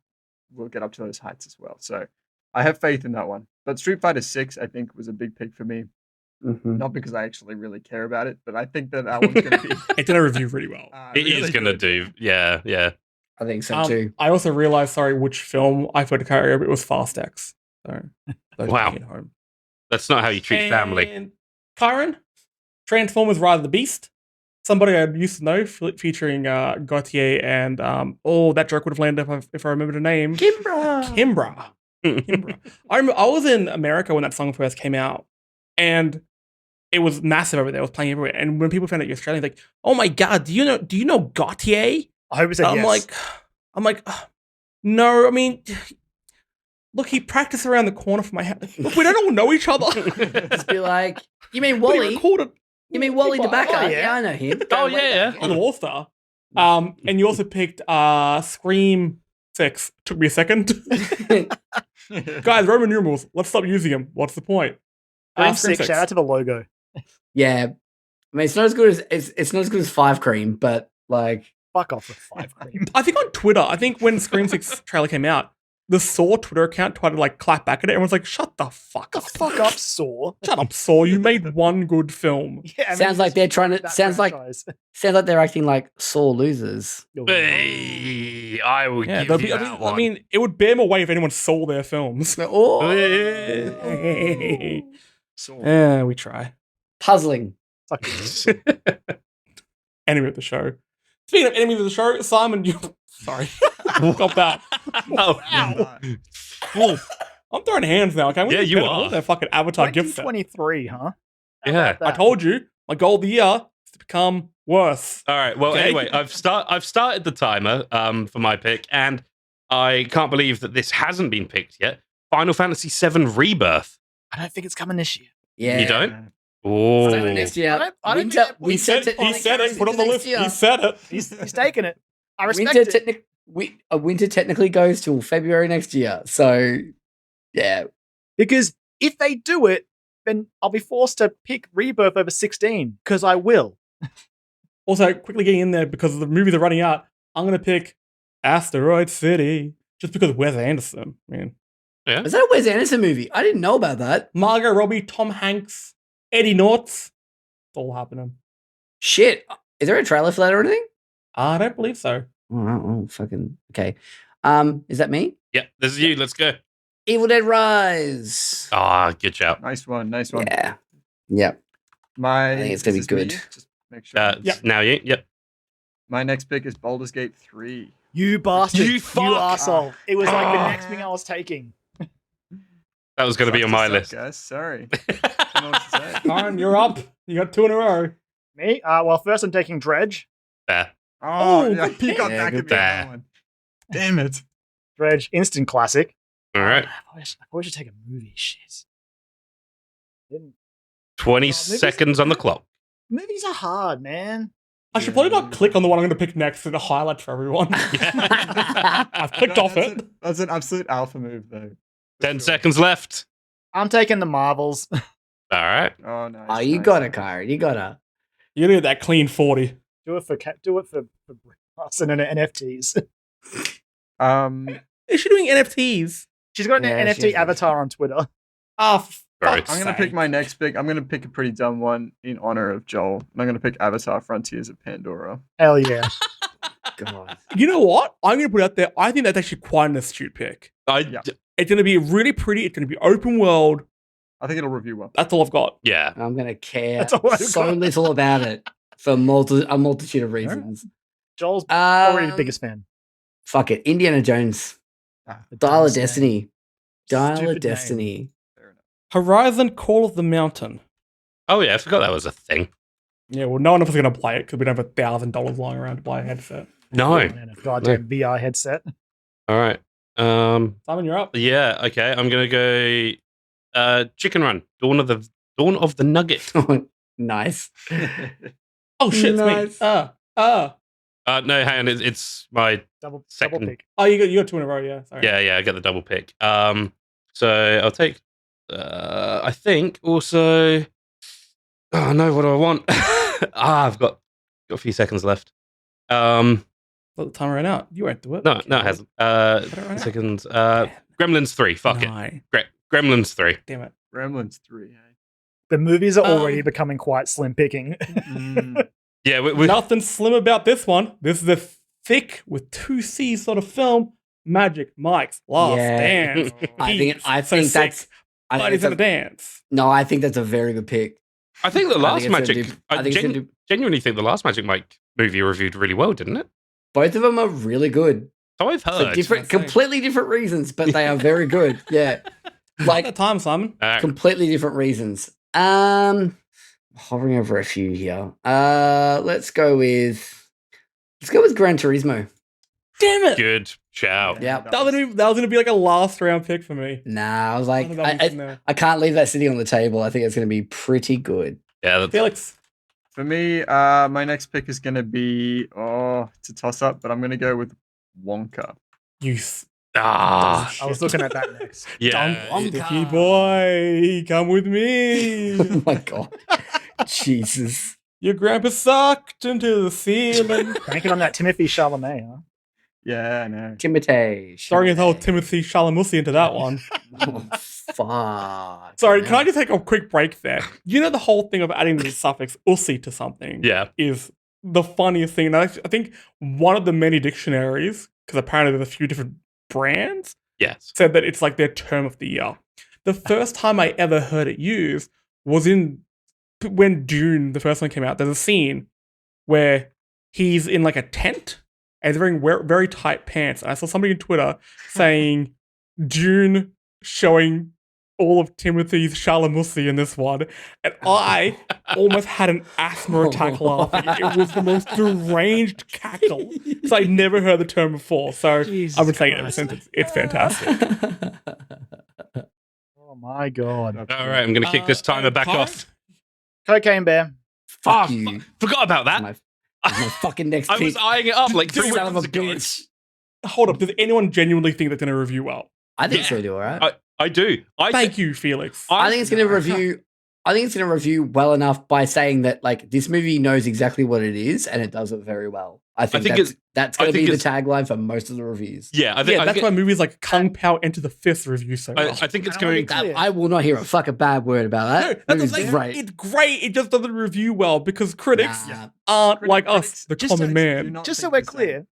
get up to those heights as well. So I have faith in that one. But Street Fighter 6, I think, was a big pick for me. Mhm. Not because I actually really care about it, but I think that one's going to be. It did a review really well. It is really going to good. do. Yeah, yeah. I think so too. I also realized, sorry, which film I put to carry over. It was Fast X. So, those Wow. at home. That's not how you treat family. And Kyron, Transformers: Rise of the Beast. Somebody I used to know, featuring Gautier and that joke would have landed if I remember the name. Kimbra. Kimbra. I was in America when that song first came out, and it was massive over there. It was playing everywhere. And when people found out you're Australian, like, oh my god, do you know Gautier? I hope it said yes. I'm like, no. I mean, look, he practiced around the corner from my house. Look, we don't all know each other. Just be like, you mean But he Wally? recorded. You mean Wally the Backer? Oh, yeah. Yeah, I know him. Oh, yeah. On the All-Star. And you also picked Scream 6. Took me a second. Guys, Roman numerals. Let's stop using them. What's the point? Scream 6, shout out to the logo. Yeah, I mean, it's not as good as it's not as good as Five Cream, but like, Fuck off with 5 cream. I think on Twitter, when Scream 6 trailer came out, the Saw Twitter account tried to like clap back at it. Everyone's like, shut the fuck up. Fuck up, Saw. Shut up, Saw. You made one good film. Yeah, I mean, sounds like just they're trying to. that Sounds franchise. like they're acting like sore losers. Hey, I will Yeah, give you I that one. mean, it would bear them away if anyone saw their films. Oh, Yeah, we try. puzzling. Fuck you. Enemy of the show. Speaking of enemy of the show, Simon, you. Sorry. Got that. Oh, Oof. I'm throwing hands now, okay? Yeah, you I are. love that fucking Avatar gift set. 2023, huh? How Yeah. about I that? told you, my goal of the year is to become worse. All right. Well, Okay. anyway, I've started the timer for my pick, and I can't believe that this hasn't been picked yet. Final Fantasy VII Rebirth. I don't think it's coming this year. Yeah, You don't? Oh, Next year, I don't winter. think that- He said it. Put it on the list. He said it. He's taking it. I respect Winter, it. winter technically goes till February next year. So, yeah, Because if they do it, then I'll be forced to pick Rebirth over 16, because I will. Also, quickly getting in there because the movies are running out. I'm gonna pick Asteroid City just because Wes Anderson. Man, is that a Wes Anderson movie? I didn't know about that. Margot Robbie, Tom Hanks, Eddie Nortz. It's all happening. Shit, is there a trailer for that or anything? I don't believe so. Oh, fucking okay. Is that me? yeah. This is you. Let's go. Evil Dead Rise. Ah, good shout. Nice one. Nice one. Yeah, yep. My, I think it's gonna be this is me, good. Just make sure. It's Now you. Yep. My next pick is Baldur's Gate 3. You bastard. You You fuck. arsehole. It was like the Ah. next thing I was taking. That was going to be on my list. Guys, sorry. I don't know what to say. Karen, you're up. You got 2 in a row. Me? Well, first I'm taking Dredge. There. Oh, Oh, yeah, good he got pick. back Yeah, at me good on that one. Damn it. Dredge, instant classic. All right. I probably should take a movie. Shit. Didn't- 20 movies- seconds on the clock. Movies are hard, man. I should probably not click on the one I'm going to pick next to the highlight for everyone. I've clicked off it. That's an absolute alpha move, though. For 10 sure. seconds left. I'm taking the Marvels. All right. Oh, nice. Oh, you nice, got it, nice. Kyron. You got it. You're going to get that clean 40. do it for us and NFTs. Is she doing NFTs? She's got an Yeah, she NFT is. avatar on Twitter. Ah, Right. I'm gonna pick my next pick. I'm gonna pick a pretty dumb one in honor of Joel. And I'm gonna pick Avatar: Frontiers of Pandora. Hell yeah. God. You know what? I'm going to put it out there. I think that's actually quite an astute pick. Yeah. It's going to be really pretty. It's going to be open world. I think it'll review well. That's all I've got. Yeah. I'm gonna care That's all I've so got. little about it for a multitude of reasons. Joel's already the Um, biggest fan. Fuck it, Indiana Jones, The Dial of dumbest name. Destiny, Dial Stupid of name. Destiny. Fair enough. Horizon Call of the Mountain. Oh, yeah. I forgot that was a thing. Yeah, well, no one of us is going to play it because we don't have $1,000 lying around to buy a headset. No. And a goddamn VR headset. All right. Simon, you're up. Yeah. Okay. I'm going to go Chicken Run. Dawn of the Nugget. Nice. Oh, shit, Nice. it's me. No, hang on. It's my Double Second. pick. Oh, you got 2 in a row, yeah. Sorry. yeah. I get the double pick. So I'll take. I think also. Oh no! What do I want? I've got a few seconds left. Let the timer run out. You won't do it. No, it hasn't. Let it run out. Seconds. Man, Gremlins 3. Fuck it. No. Gremlins 3. Damn it. Gremlins 3. Hey? The movies are already Um, becoming quite slim picking. Mm. Yeah, we Nothing slim about this one. This is a thick with 2 C sort of film. Magic Mike's Last Yeah. Dance. I think He's I so think sick, that's but I think he's that's in a a, dance. no, I think that's a very good pick. I think the I last think it's gonna Magic. do- I I think it's gonna do- genuinely think the last Magic Mike movie reviewed really well, didn't it? Both of them are really good So I've for heard. different, I'd say. completely different reasons, but they are very good. Yeah, Like like that time, Simon. completely different reasons. Hovering over a few here. Let's go with Gran Turismo. Damn it. Good shout. Yeah. That was gonna be like a last round pick for me. Nah, I was like, I thought that was in there. I can't leave that sitting on the table. I think it's going to be pretty good. Yeah, that's, Felix. For me, my next pick is going to be, it's a toss up, but I'm going to go with Wonka. You ah, I was looking at that next. yeah. Wonka. sticky boy, come with Oh me. my god, Jesus! Your grandpa sucked into the ceiling. Banking on that Timothy Chalamet, huh? Yeah, I know. Timothy. Throwing his whole Chalamet. Timothy Chalamet into that one. Oh, fuck. Sorry, can I just take a quick break there? You know the whole thing of adding the suffix "ussy" to something Yeah. is the funniest thing. And I think one of the many dictionaries, because apparently there's a few different brands, Yes. said that it's like their term of the year. The first time I ever heard it used was when Dune, the first one came out. There's a scene where he's in like a tent and he's wearing very tight pants. And I saw somebody on Twitter saying Dune showing all of Timothy's Chalamussy in this one. And I almost had an asthma attack laughing. It was the most deranged cackle. So I'd never heard the term before. So Jesus I've been saying it ever Christ. since. It's fantastic. Oh my god. All right, I'm going to kick this timer back Kyle? off. Cocaine Bear. Fuck Oh, you. Forgot about That's that. my fucking next I pick. was eyeing it up like Dude, 3 Son of a weeks ago. bitch. Hold up. Does anyone genuinely think that's going to review well? I think Yeah. so. Do all right. I do. Thank you, Felix. I think it's going to review. I think it's going to review well enough by saying that like this movie knows exactly what it is and it does it very well. I think that's I going to think be the it's- tagline for most of the reviews. Yeah, I think, Yeah, I that's think, why movies like Kung Pao Enter the Fist review so well. I think it's And I wanna going. be clear. I will not hear a fucking bad word about No, that. that's what I'm Movie's saying. great. It's great. It just doesn't review well because critics Nah. aren't like us, Critics the just common don't- man. do not Just so think we're the same. clear,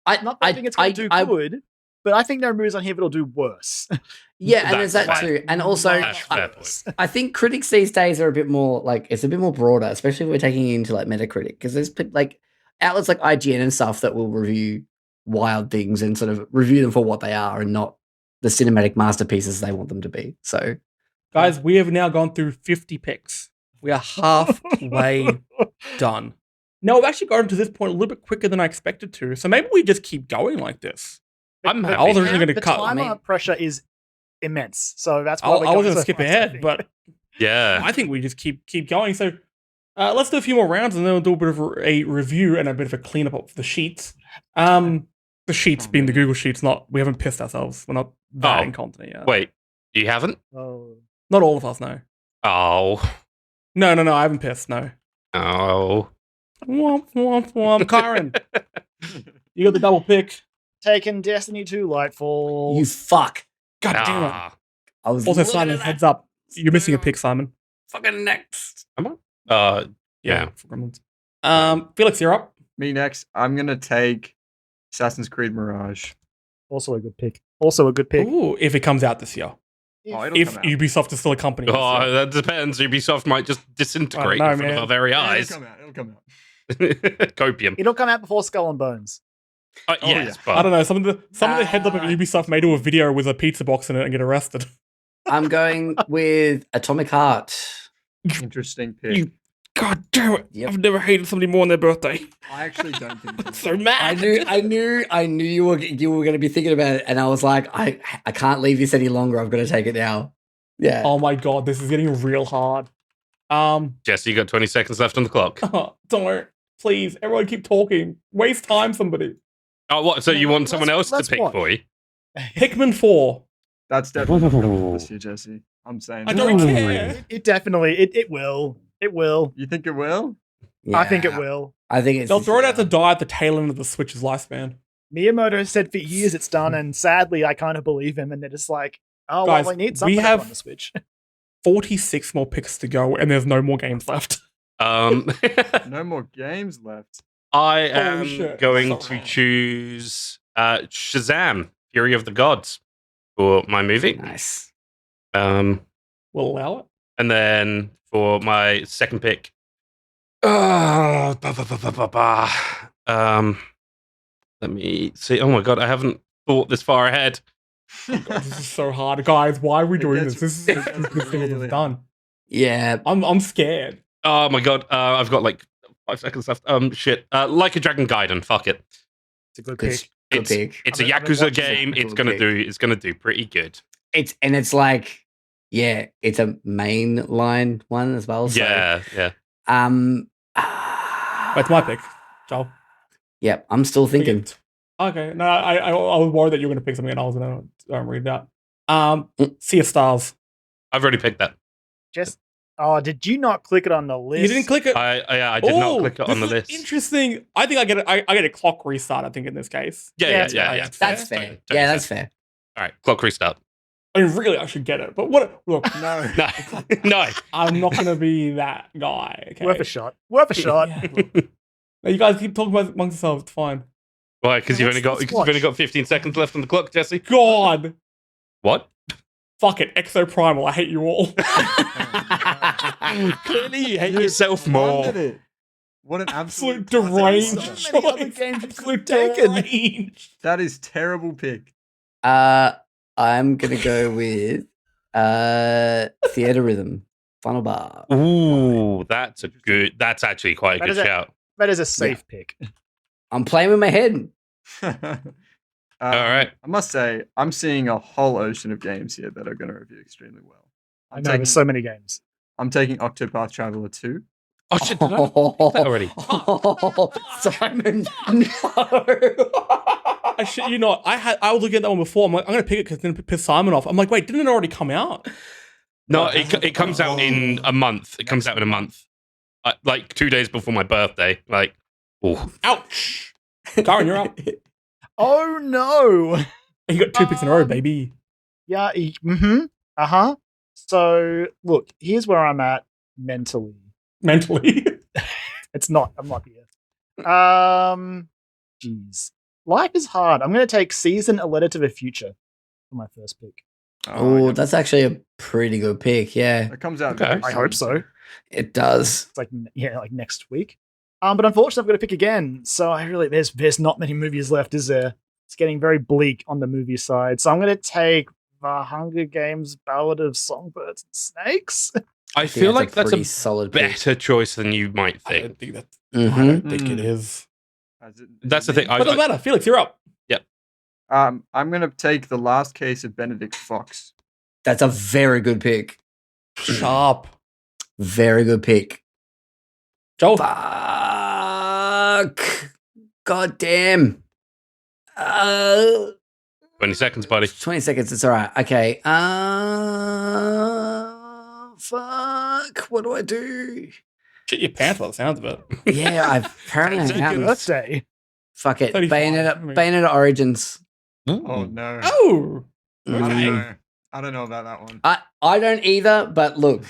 I not that I think it's going to do I- good, but I think there are movies on here that'll do worse. Yeah, and there's That's that fair. too. And also, That's fair point. I think critics these days are a bit more like it's a bit more broader, especially if we're taking it into like Metacritic, because there's like outlets like IGN and stuff that will review wild things and sort of review them for what they are and not the cinematic masterpieces they want them to be. So, Guys, we have now gone through 50 picks. We are halfway done. Now, we've actually gotten to this point a little bit quicker than I expected to. So maybe we just keep going like this. I'm I happy. was originally going to The cut. timer pressure is immense, so that's I why was we're going going so to skip fast, I ahead, think. but Yeah. I think we just keep going. So let's do a few more rounds and then we'll do a bit of a review and a bit of a cleanup of the sheets. The sheets being the Google Sheets, we haven't pissed ourselves. We're not that Oh. incontinent yet. Wait, you haven't? Oh. Not all of us, no. Oh. No, I haven't pissed, no. Oh. Womp, womp, womp. Kyron, you got the double pick. Taking Destiny 2 Lightfall. you fuck. God damn it. Ah. I was Also, looking Simon, at that heads up. You're missing a pick, Simon. fucking next. Yeah. For Gremlins. Felix, you're up. Me next. I'm gonna take Assassin's Creed Mirage. Also a good pick. Also a good pick. Ooh, if it comes out this year. Oh, it'll If come out. Ubisoft is still a company. this Oh, year. that depends. Ubisoft might just disintegrate I don't in know, front of man. our very Yeah, eyes. It'll come out. Copium. It'll come out before Skull and Bones. Oh, Yes, yeah. but I don't know. Some of the heads up of Ah. Ubisoft may do a video with a pizza box in it and get arrested. I'm going with Atomic Heart. Interesting pick. You- God damn it! Yep. I've never hated somebody more on their birthday. I actually don't think I'm it's so mad. I knew you were going to be thinking about it, and I was like, I can't leave this any longer. I've got to take it now. Yeah. Oh my god, this is getting real hard. Jesse, you got 20 seconds left on the clock. Don't, please, everyone keep talking. Waste time, somebody. Oh, what? So you want someone else let's to pick watch. for you? Pikmin 4. That's definitely this year, Jesse. I'm saying. I don't Ooh. care. It definitely it will. It will. You think it will? I think it Yeah. will. I think it's. They'll throw it out to die at the tail end of the Switch's lifespan. Miyamoto said for years it's done, and sadly, I kind of believe him. And they're just like, oh, Guys, well, we need we something have- on the Switch. 46 more picks to go, and there's no more games left. No more games left. I am shit. going Sorry. to choose Shazam: Fury of the Gods for my movie. Nice. We'll allow it. And then for my second pick, let me see. Oh my god, I haven't thought this far ahead. God, this is so hard, guys. Why are we It doing gets- this? This it is gets this thing really was done. Yeah. I'm scared. Oh my god, I've got like 5 seconds left. Shit. Like a Dragon Gaiden. Fuck it. It's a good Good, pick. good pick. It's I've a been Yakuza watching game. it. It's Good gonna pick. do pretty good. It's like, yeah, it's a mainline one as well. So, Yeah. That's my pick, Joel. Yep, I'm still thinking. Okay, no, I was worried that you were going to pick something and I was going to read that. Sea of Stars. I've already picked that. Just, did you not click it on the list? You didn't click it. I did not click it on the this is list. Interesting. I think I get it. I get a clock restart. I think in this case. Yeah. that's That's fair. Totally Yeah, that's fair. All right, clock restart. I mean, really, I should get it. But what? Look, No. No, no. I'm not going to be that guy. Okay. Worth a shot. Worth a shot. Yeah, look. No, you guys keep talking about amongst yourselves. It's fine. Why? Because you've only Let's got 15 seconds left on the clock, Jesse. God. What? Fuck it. Exo Primal. I hate you all. Clearly, you hate You yourself more. wanted it. What an absolute Absolute deranged classic. So many other choice. games you Absolute could've taken. deranged. That is terrible pick. I'm gonna go with Theater Rhythm, Final Bar. Ooh, that's actually quite a That good is a- shout. That is a safe pick. I'm playing with my head. All right. I must say, I'm seeing a whole ocean of games here that are going to review extremely well. I know there's so many games. I'm taking Octopath Traveler 2. Oh shit! Did I pick that already? Simon, no. I shit you not. I was looking at that one before. I'm like, I'm gonna pick it because then piss Simon off. I'm like, wait, didn't it already come out? No, it comes out in a month. It comes out in a month, like 2 days before my birthday. Like, oh, Ouch. Darren, you're up. Oh no. You got 2 picks in a row, baby. Yeah. So look, here's where I'm at mentally. Mentally. It's not. I'm not here. Jeez. Life is hard. I'm going to take Season A Letter to the Future for my first pick. Oh, that's actually a pretty good pick. Yeah, That comes out. Okay. very I hope soon. so. it does. It's like like next week. But unfortunately, I've got to pick again. So I really there's not many movies left, is there? It's getting very bleak on the movie side. So I'm going to take The Hunger Games: Ballad of Songbirds and Snakes. I feel like that's pretty a solid pick. better choice than you might I think. don't think that. I Mhm. don't think it Mm. is. That's the thing. But doesn't matter. Felix, you're up. I'm going to take The Last Case of Benedict Fox. That's a very good pick. Sharp. Very good pick. Joel. Fuck. God damn. 20 seconds, buddy. 20 seconds. It's all right. Okay. Fuck. What do I do? Shit your pants by the sounds of it. Yeah, I've apparently Happy haven't. Birthday. Fuck it. 35. Bayonetta Origins. Oh, no. Oh. I don't Okay. know. I don't know about that one. I don't either, but look,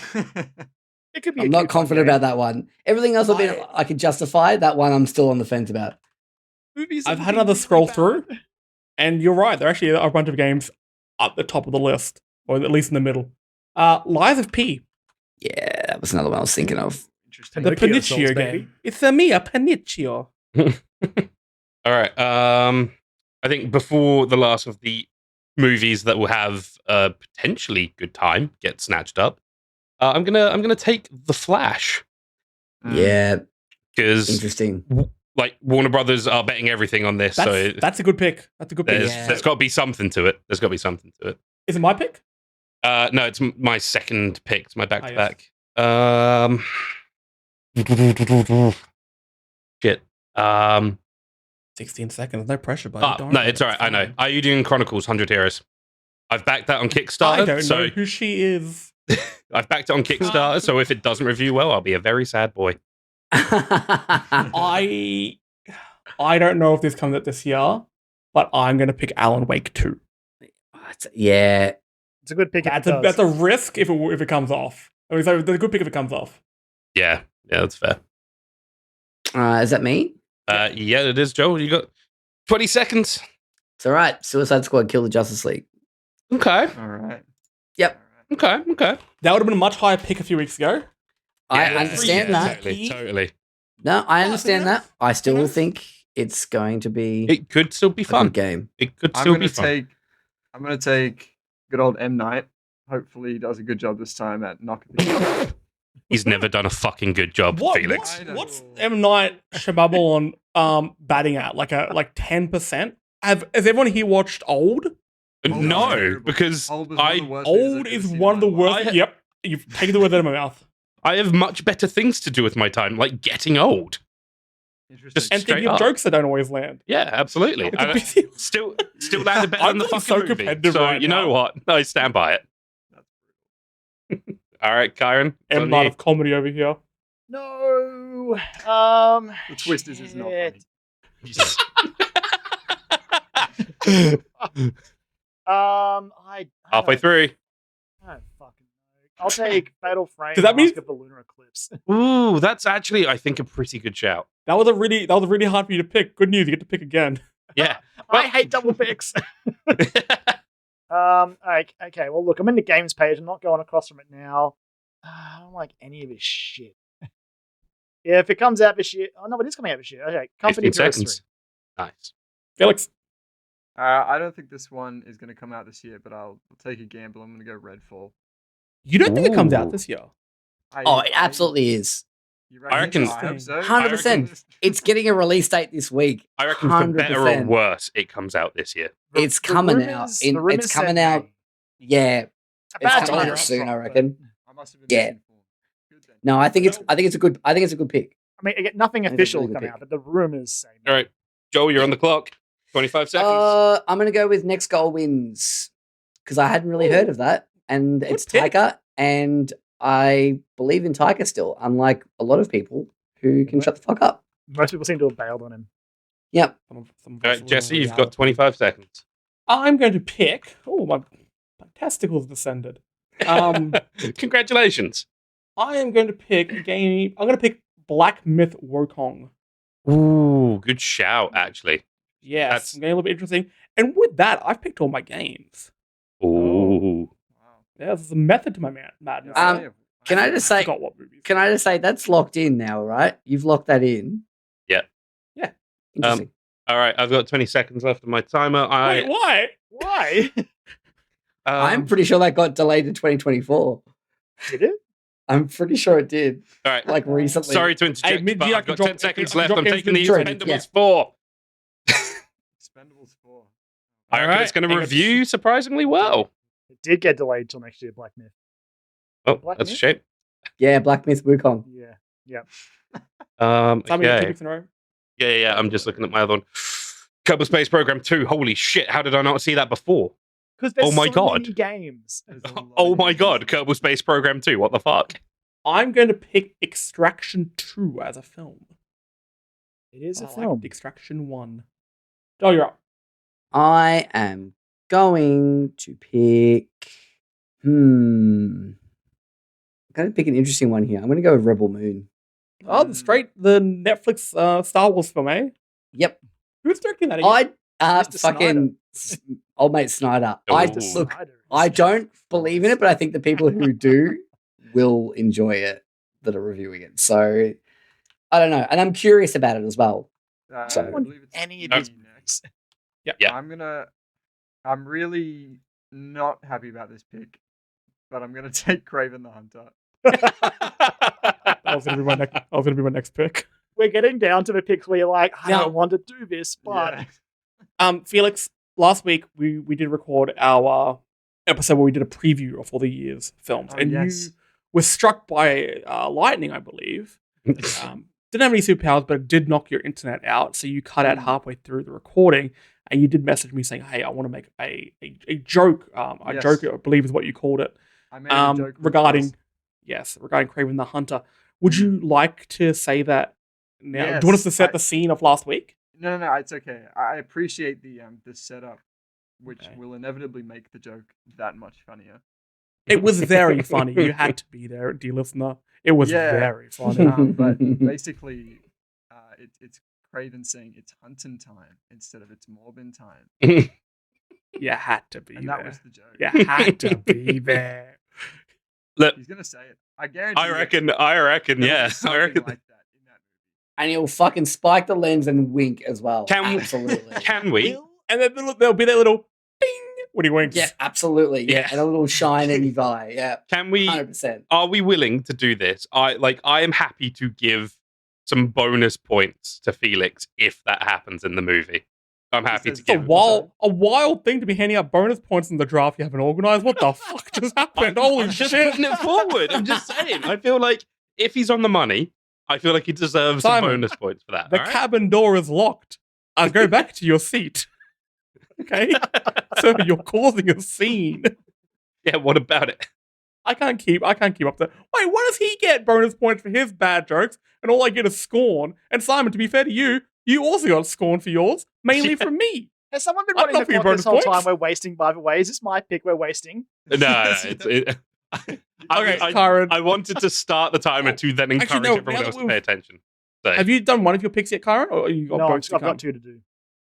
It could be. I'm not confident about that one. Everything else I could justify. That one I'm still on the fence about. Movies. I've had another scroll through, and you're right. There actually are a bunch of games at the top of the list, or at least in the middle. Lies of P, Yeah, that was another one I was thinking of. Interesting. the Pinocchio Souls, Pinocchio baby. game. It's a Mia Pinocchio. All right. I think before the last of the movies that will have a potentially good time get snatched up, I'm gonna take The Flash Yeah, because interesting. like Warner Brothers are betting everything on this, so That's a good pick. That's a good pick. there's got to be something to it. There's got to be something to it. Is it my pick? No, it's my second pick. It's my back to yes. back. Shit. 16 seconds. No pressure, buddy. No, it's all right. I know. Are you doing Chronicles 100 Heroes? I've backed that on I Kickstarter. don't so know who she is. I've backed it on Kickstarter. So if it doesn't review well, I'll be a very sad boy. I don't know if this comes out this year. but I'm going to pick Alan Wake 2. Yeah. It's a good pick. That's a risk if it comes off. I mean, so that's a good pick if it comes off. Yeah, that's fair. Is that me? Yeah, it is, Joel. You got 20 seconds. It's all right. Suicide Squad, Kill the Justice League. Okay. All right. Yep. Okay. That would have been a much higher pick a few weeks ago. I Yeah, understand that. Totally. No, I understand enough. that. I still Enough. think it's going to be It could still be a fun. good game. It could I'm still gonna be fun. I'm gonna take good old M Night. Hopefully, he does a good job this time at knocking the He's never done a fucking good job, Felix. What's M Night Shyamalan batting at? Like 10%? Has everyone here watched Old? No, because Old Old is one of the worst. Yep, you've taken the word out of my mouth. I have much better things to do with my time, like getting old. Interesting. And Straight thinking of up. jokes that don't always land. Yeah, absolutely. It's a I- big deal. still landed better I'm than the feeling fucking so movie. competitive So right you know now. what? I stand by it. All right, Kyron. it's M on Night you. of comedy over here. No. The twist is it's not shit. funny. I Halfway don't- through. I don't fucking know. I'll take Fatal Frame. Does that mean- Mask of the Lunar Eclipse? Ooh, that's actually, I think, a pretty good shout. That was really hard for you to pick. Good news, you get to pick again. Yeah. I hate double picks. Okay. Well, look, I'm in the games page. I'm not going across from it now. I don't like any of this shit. Yeah, if it comes out this year. Oh no, it is coming out this year. Okay, Company 15 Heroes seconds. 3. Nice. Felix, I don't think this one is going to come out this year, but I'll take a gamble. I'm going to go Redfall. you don't think it comes out Ooh. this year? Oh, it absolutely is. You I reckon- I hope so. 100%. It's getting a release date this week. I reckon for better or 100%. worse, it comes out this year. It's coming out. The rumors It's coming said out. May. Yeah, it's Bad coming time. out soon. I reckon. I must have been Yeah. misinformed. Good then. No, I think it's a good pick. I mean, again, nothing I think it's a official really good coming pick. out, but the rumors say. All right, Joel, you're on the clock. 25 seconds. I'm gonna go with Next Goal Wins because I hadn't really heard of that, and it's pick. Taika, and I believe in Taika still, unlike a lot of people who can shut the fuck up. Most people seem to have bailed on him. Yep. Some of All us right, are Jesse, really you've got out. 25 seconds. I'm going to pick. Oh, my testicles descended. Congratulations. I am going to pick a game. I'm going to pick Black Myth Wukong. Ooh, good shout, actually. Yes, That's- I'm getting a little bit interesting. And with that, I've picked all my games. Ooh. Wow. Yeah, there's a method to my madness. Can I just say? forgot what movies. Can I just say that's locked in now, right? You've locked that in. Yeah. Yeah. Interesting. All right, I've got 20 seconds left of my timer. Wait, why? Why? I'm pretty sure that got delayed to 2024. Did it? I'm pretty sure it did. all right. Like recently. Sorry to interject, Hey, but Mid-G, I I've can got drop- 10 seconds I can left. drop I'm games taking the in the Expendables chat. 4. Expendables 4. I reckon Alright, it's going to hang on. review surprisingly well. It did get delayed till next year. Black Myth. Oh, Black that's a Myth? shame. Yeah, Black Myth Wukong. Yeah. Simon, you got 2 Okay. picks in a row? Yeah. I'm just looking at my other one. Kerbal Space Program 2. Holy shit! How did I not see that before? Because there's Oh my so God. many games. There's a lot Oh of my games. god! Kerbal Space Program 2. What the fuck? I'm going to pick Extraction 2 as a film. It is a I film. liked Extraction 1. Oh, you're up. I am going to pick. I'm going to pick an interesting one here. I'm going to go with Rebel Moon. Oh, the Netflix Star Wars film, eh? Yep. Who's directing that again? Mr. Fucking old mate Snyder. I Ooh. look. Snyder. I don't believe in it, but I think the people who do will enjoy it that are reviewing it. So I don't know, and I'm curious about it as well. So- I believe it's Any of me these next. Yeah. I'm really not happy about this pick, but I'm gonna take Craven the Hunter. That was going to be my next pick. We're getting down to the picks where you're like, I Now- don't want to do this, but Yeah. Felix, last week we did record our episode where we did a preview of all the year's films, Oh, and yes. you were struck by lightning, I believe. Didn't have any superpowers, but it did knock your internet out, so you cut out halfway through the recording, and you did message me saying, "Hey, I want to make a joke. A Yes. joke, I believe, is what you called it. I made a joke Regarding Craven the Hunter. Would you like to say that now? Do you want us to set the scene of last week? No. It's okay. I appreciate the setup, which Okay. will inevitably make the joke that much funnier. It was very funny. You had to be there, dear listener. It was Yeah. very funny. But basically, it's Craven saying it's hunting time instead of it's Morbin time, You had to be and there. that was the joke. You had to be there. Look, He's gonna say it. I guarantee. I you reckon. there'll be Yeah, I something reckon. like that in that movie. And he'll fucking spike the lens and wink as well. Can we- Absolutely. Can we? And then there'll be that little ding when he winks. Yeah, absolutely. Yeah. Yeah. And a little shine in his eye. Yeah. Can we? 100%. Are we willing to do this? I am happy to give some bonus points to Felix if that happens in the movie. I'm happy to says It's a give. wild thing to be handing out bonus points in the draft you haven't organized. What the fuck just happened? Holy I'm just shit. putting it forward. I'm just saying. I feel like if he's on the money, I feel like he deserves some Simon, bonus points for that. The all right? cabin door is locked. Go back to your seat. Okay? So you're causing a scene. Yeah. What about it? I can't keep up to. Wait, why does he get bonus points for his bad jokes and all I get is scorn? And Simon, to be fair to you, you also got scorn for yours, mainly Yeah. from me. Has someone been I'm running not the for your clock this bonus whole points. time we're wasting, by the way? Is this my pick we're wasting? No. Okay, Karen. I wanted to start the timer to then encourage Actually, no, everyone now else that to pay attention. So, Have you done one of your picks yet, Karen? Or you got No, both to I've come? got two to do.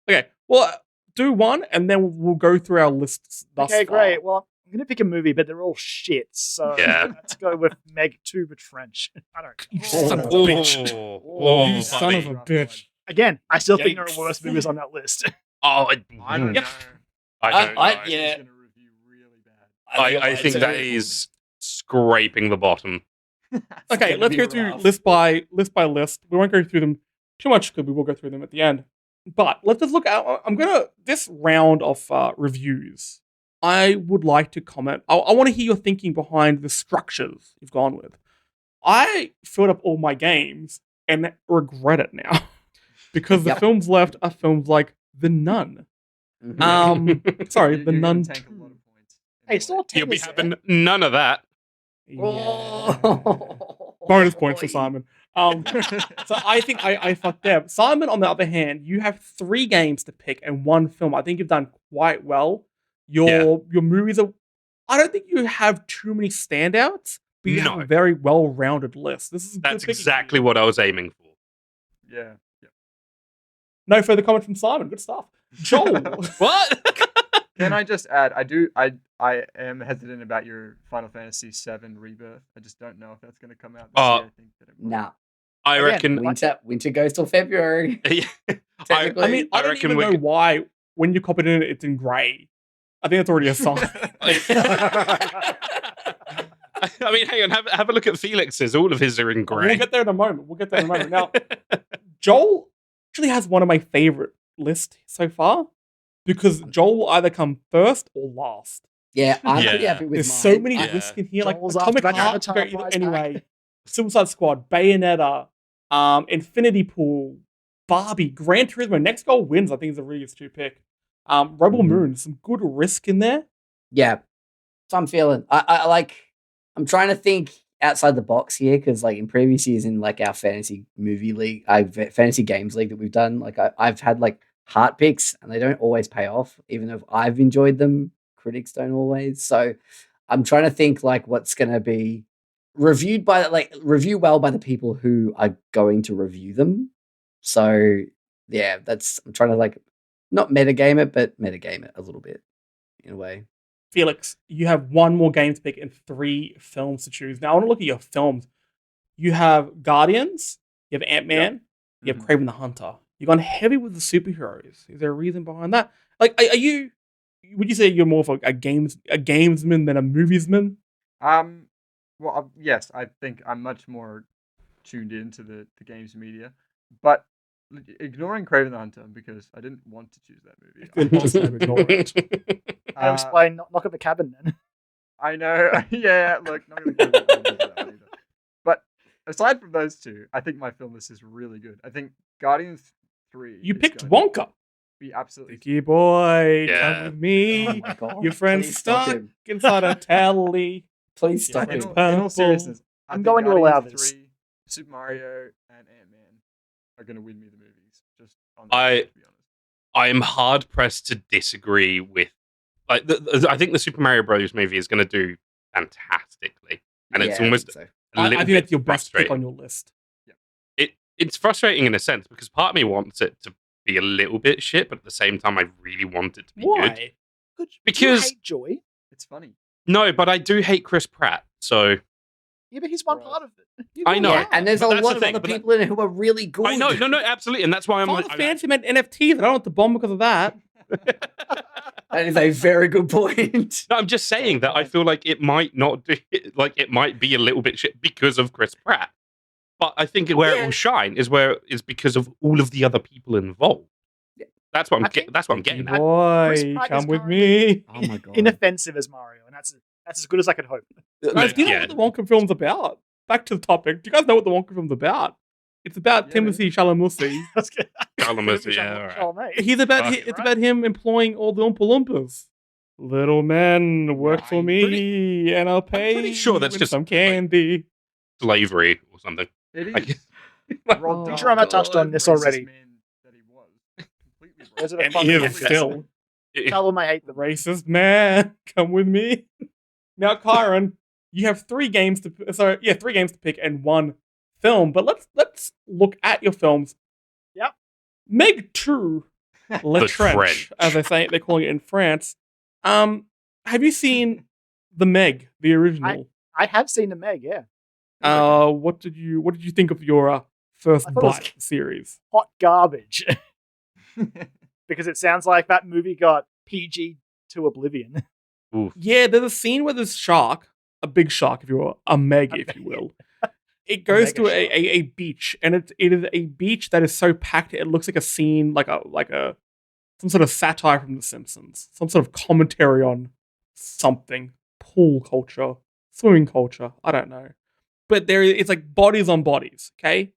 Okay, well, do one and then we'll go through our lists thus Okay, far. great. Well, I'm going to pick a movie, but they're all shit. So Yeah. let's go with Meg 2 but French. I don't You know. son of a Oh, bitch. oh, You son of a buddy. bitch. Again, I still think there are Yikes. worse movies on that list. Oh, I don't Yep. know. I don't know. I- He's yeah. gonna review really bad. I think that is scraping the bottom. Okay, gonna let's be go through rough. list by list. We won't go through them too much because we will go through them at the end. But let's just look at. This round of reviews. I would like to comment. I want to hear your thinking behind the structures you've gone with. I filled up all my games and regret it now because the Yep. films left are films like The Nun. Mhm. Sorry, You- The you're gonna Nun. tank a 2. lot of points. Hey, still You'll be 10 is having none of that. Yeah. Oh. Bonus points for Simon. So I think I fucked up. Simon, on the other hand, you have 3 games to pick and 1 film. I think you've done quite well. Your movies are. I don't think you have too many standouts, but you have No. a very well-rounded list. This is good That's picking. exactly what I was aiming for. Yeah. No further comment from Simon. Good stuff. Joel. What? Can I just add? I am hesitant about your Final Fantasy VII Rebirth. I just don't know if that's going to come out this Oh. year. I think that it will. Nah. I Again, reckon. Winter goes till February. I, I mean, I don't reckon even we know why when you copied it, it's in grey. I think that's already a sign. I mean, hang on. Have a look at Felix's. All of his are in grey. We'll get there in a moment. Now, Joel actually has one of my favorite lists so far because Joel will either come first or last. Yeah, I'm pretty Yeah. happy with There's mine. so many Yeah. lists in here, like Joel's Atomic after that Heart. Avatar Go either prize anyway, Suicide Squad, Bayonetta, Infinity Pool, Barbie, Gran Turismo. Next Goal Wins. I think is a really astute pick. Rebel Mhm. Moon. Some good risk in there. Yeah. So I'm feeling. I like. I'm trying to think outside the box here because, like, in previous years in like our fantasy movie league, fantasy games league that we've done, like I've had like heart picks and they don't always pay off, even if I've enjoyed them. Critics don't always. So I'm trying to think like what's going to be reviewed review well by the people who are going to review them. So yeah, I'm trying to like not metagame it, but metagame it a little bit in a way. Felix, you have 1 more game to pick and 3 films to choose. Now I want to look at your films. You have Guardians. You have Ant-Man. You have Mhm. Kraven the Hunter. You've gone heavy with the superheroes. Is there a reason behind that? Like, are you? Would you say you're more of a gamesman than a moviesman? Well, yes, I think I'm much more tuned into the games media, but ignoring Craven the Hunter because I didn't want to choose that movie. Then just ignore it. I'll explain Knock at the Cabin then. I know. Yeah, look, not going to go into that one either. But aside from those 2, I think my film list is really good. I think Guardians 3. You is picked going Wonka. to be absolutely. Sticky boy, Yeah. come with me. Oh my God, Your friend's please stop stuck him. inside a telly. Please Yeah, stop it's him. bad. In all seriousness, I I'm think going to allow Guardians this. 3, Super Mario, and Ant-Man are going to win me the movies. Just on that, to be honest. I'm hard pressed to disagree with. Like, I think the Super Mario Bros. Movie is going to do fantastically, and it's Yeah, I almost think so. a I little think bit that's your best pick on frustrating. your list. It's frustrating in a sense because part of me wants it to be a little bit shit, but at the same time, I really want it to be good. Why? Because- you hate Joy. It's funny. No, but I do hate Chris Pratt, so Yeah, but he's one Right. part of it. I know. Yeah, and there's But a that's lot the of thing, other but that- people in it who are really good. I know, no, absolutely, and that's why I'm. All the fans who meant NFTs. I don't want the bomb because of that. That is a very good point. No, I'm just saying that I feel like it might not do, like it might be a little bit shit because of Chris Pratt. But I think where it will shine is because of all of the other people involved. Yeah. That's what I'm. I think- That's what I'm getting at. Chris Boy, Pratt come is with currently me. Oh my god. Inoffensive as Mario, and that's as good as I could hope. Guys, do you know Yeah. what the Wonka film's about? Back to the topic. Do you guys know what the Wonka film's about? It's about Yeah, Timothy Chalamet. Let's get Chalamet, yeah, all right. He's about Fuck. it's about him employing all the Oompa Loompas. Little men, work for I'm me, and I'll pay pretty sure that's with just, some like- candy. Slavery or something. It Like- is. Oh, I'm sure I might touched on God, this racist already. man that he was. Completely Those are wrong. the And fun he is movies. still Tell them I hate them. racist man. Come with me. Now, Kyron, you have three games to pick and one film. But let's look at your films. Yep. Meg 2, Le The Trench, Trench. as they're calling it in France. Have you seen the Meg, the original? I have seen the Meg, yeah. What did you think of your first I thought it was- Bite series? Hot garbage. Because it sounds like that movie got PG to oblivion. Oof. Yeah, there's a scene where this shark, a big shark, if you will, a meg, if you will. It goes to mega a beach, and it is a beach that is so packed it looks like a scene, like a some sort of satire from The Simpsons, some sort of commentary on something, pool culture, swimming culture. I don't know, but it's like bodies on bodies, okay?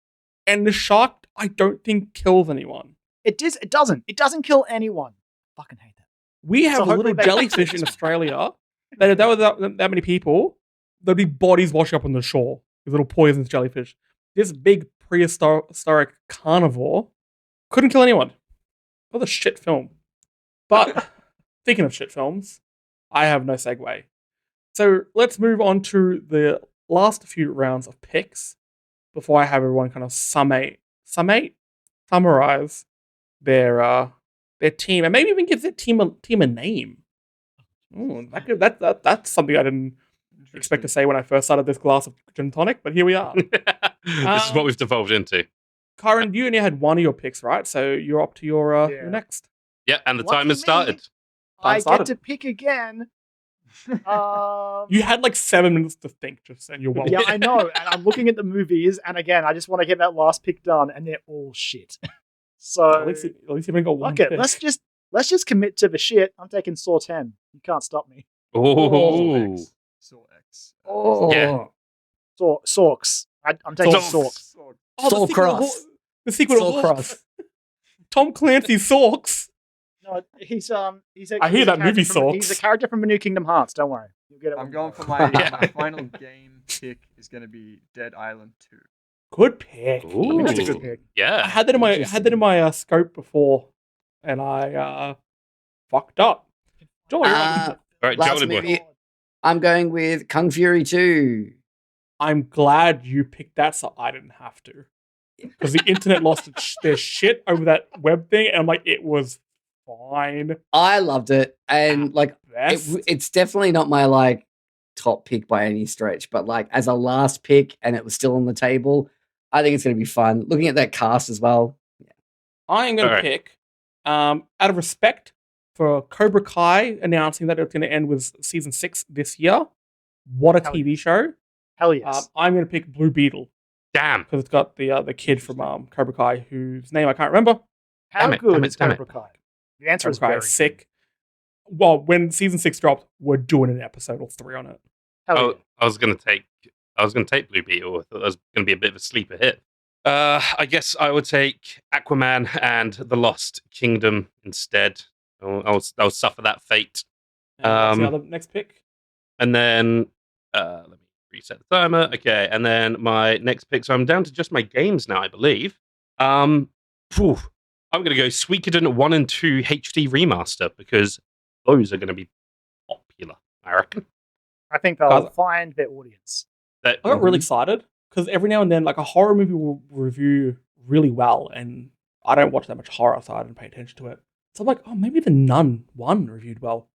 And the shark, I don't think kills anyone. It doesn't. It doesn't kill anyone. Fucking hate that. We have So a little hopefully they- jellyfish in Australia that if there was that many people, there'd be bodies washing up on the shore. These little poisonous jellyfish. This big prehistoric carnivore couldn't kill anyone. What a shit film. But speaking of shit films, I have no segue. So let's move on to the last few rounds of picks before I have everyone kind of summarize their team, and maybe even give their team a name. Ooh, that's something I didn't expect to say when I first started this glass of gin tonic, but here we are. This is what we've devolved into. Kyron, you only had one of your picks, right? So you're up to your Yeah. next. Yeah, and the Lucky time has me. started. I started. get to pick again. You had like 7 minutes to think, just and you're well. Yeah, I know. And I'm looking at the movies, and again, I just want to get that last pick done, and they're all shit. So At least you've only got one. fuck it. pick. Let's just commit to the shit. I'm taking Saw 10. You can't stop me. Oh, Saw X. Oh, Yeah. Sawks. I'm taking Sawks. Sawks. Oh, Saw the sequel of Cross. the sequel Saw of Cross. Tom Clancy's Sawks. No, he's I hear that movie Sawks. He's a Sawks. character from the new Kingdom Hearts. Don't worry, you'll get it. I'm when going you for go. my, Yeah. my final game pick is going to be Dead Island 2. Good pick. Ooh. That's a good pick. I yeah. had that in my scope before, and I fucked up. Joel, you're up. All right, Last Jolly boy. movie. I'm going with Kung Fury 2. I'm glad you picked that, so I didn't have to. Because the internet lost their shit over that web thing, and I'm like, it was fine. I loved it, and like Best. it's definitely not my like top pick by any stretch, but like as a last pick, and it was still on the table. I think it's going to be fun. Looking at that cast as well. I am going to Alright. pick, out of respect for Cobra Kai announcing that it's going to end with season 6 this year. What a Hell TV show! Hell yes. I'm going to pick Blue Beetle Damn. because it's got the kid from Cobra Kai whose name I can't remember. How damn it, good damn it, is damn it. Cobra Kai? The answer Cobra is Kai very is sick. Well, when season 6 drops, we're doing an episode or 3 on it. Hell Oh, yeah. I was going to take Blue Beetle. I thought that was going to be a bit of a sleeper hit. I guess I would take Aquaman and The Lost Kingdom instead. I'll suffer that fate. And what's the Um, other next pick? And then let me reset the timer. Okay, and then my next pick. So I'm down to just my games now, I believe. I I'm going to go Suikoden 1 and 2 HD remaster because those are going to be popular, I reckon. I think they'll Guys- find their audience. That, I got really excited because every now and then, like a horror movie will review really well, and I don't watch that much horror, so I didn't pay attention to it. So I'm like, oh, maybe The Nun 1 reviewed well.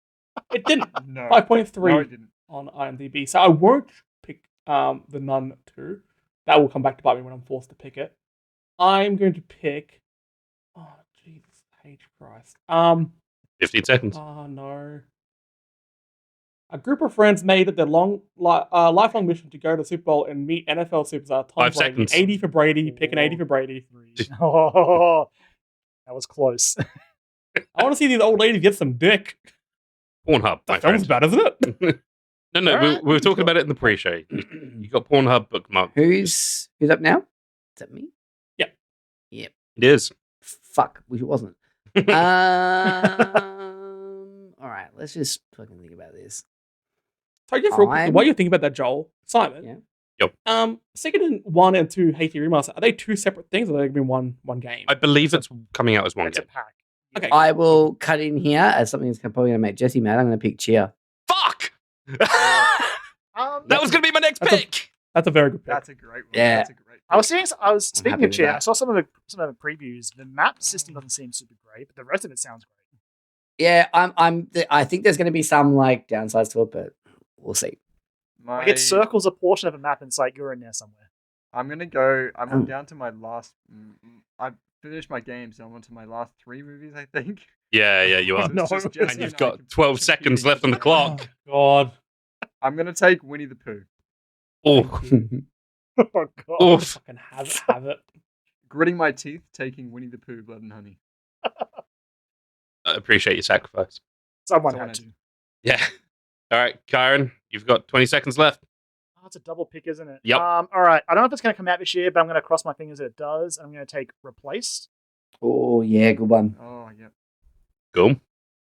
It didn't. No. 5.3 No, it didn't. on IMDb. So I won't pick The Nun 2. That will come back to bite me when I'm forced to pick it. I'm going to pick. Oh, Jesus H. Christ. 15 seconds. Oh, no. A group of friends made it their lifelong mission to go to the Super Bowl and meet NFL superstar Tom 5 Brady. seconds. 80 for Brady. Picking 80 for Brady. Oh, that was close. I want to see these old ladies get some dick. Pornhub, The my film's friend. bad, isn't it? No, Alright. we were talking about it in the pre-show. You got Pornhub bookmarked. Who's up now? Is that me? Yep. Yep. It is. Fuck, wish it wasn't. All right, let's just fucking think about this. So just real quickly, I'm- while you're thinking about that, Joel, Simon. Yeah. Yep. Second 1 and 2 HD remaster, are they two separate things or are they going to be one game? I believe it's coming out as one It's a game. pack. Okay. I will cut in here as something that's probably going to make Jesse mad. I'm going to pick Cheer. Fuck! Um, That was going to be my next That's a- pick. That's a very good pick. That's a great one. Yeah. That's a great I was pick. seeing. I was speaking happy of with chair. that. I saw some of the previews. The map system doesn't seem super great, but the rest of it sounds great. Yeah, I think there's going to be some like downsides to it, but we'll see. Like it circles a portion of a map, and it's like you're in there somewhere. I'm gonna go. I'm Oh. down to my last. I finished my game, so I'm on to my last 3 movies. I think. Yeah, you are. No. It's just Jesse And you've I got 12 seconds left on the clock. Oh, God. I'm gonna take Winnie the Pooh. Oh, Oh god. oof. Fucking have it. Gritting my teeth, taking Winnie the Pooh, Blood and Honey. I appreciate your sacrifice. Someone Someone had had to. Yeah. All right, Kyron, you've got 20 seconds left. Oh, it's a double pick, isn't it? Yep. All right. I don't know if it's going to come out this year, but I'm going to cross my fingers that it does. I'm going to take Replaced. Oh yeah, good one. Oh yeah. Cool.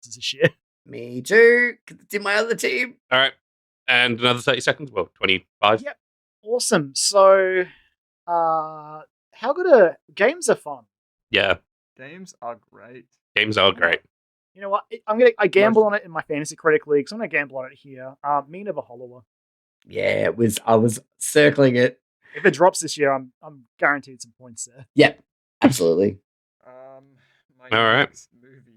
This is this year. Me too. 'Cause it's in my other team. All right. And another 30 seconds. Well, 25. Yep. Awesome. So, how good are games are fun? Yeah, Games are great. games are great. You know what? I gamble on it in my fantasy critic league, so I'm gonna gamble on it here. Me Never Hollower. Yeah, it was. I was circling it. If it drops this year, I'm guaranteed some points there. Yep, absolutely. My All right. next movie.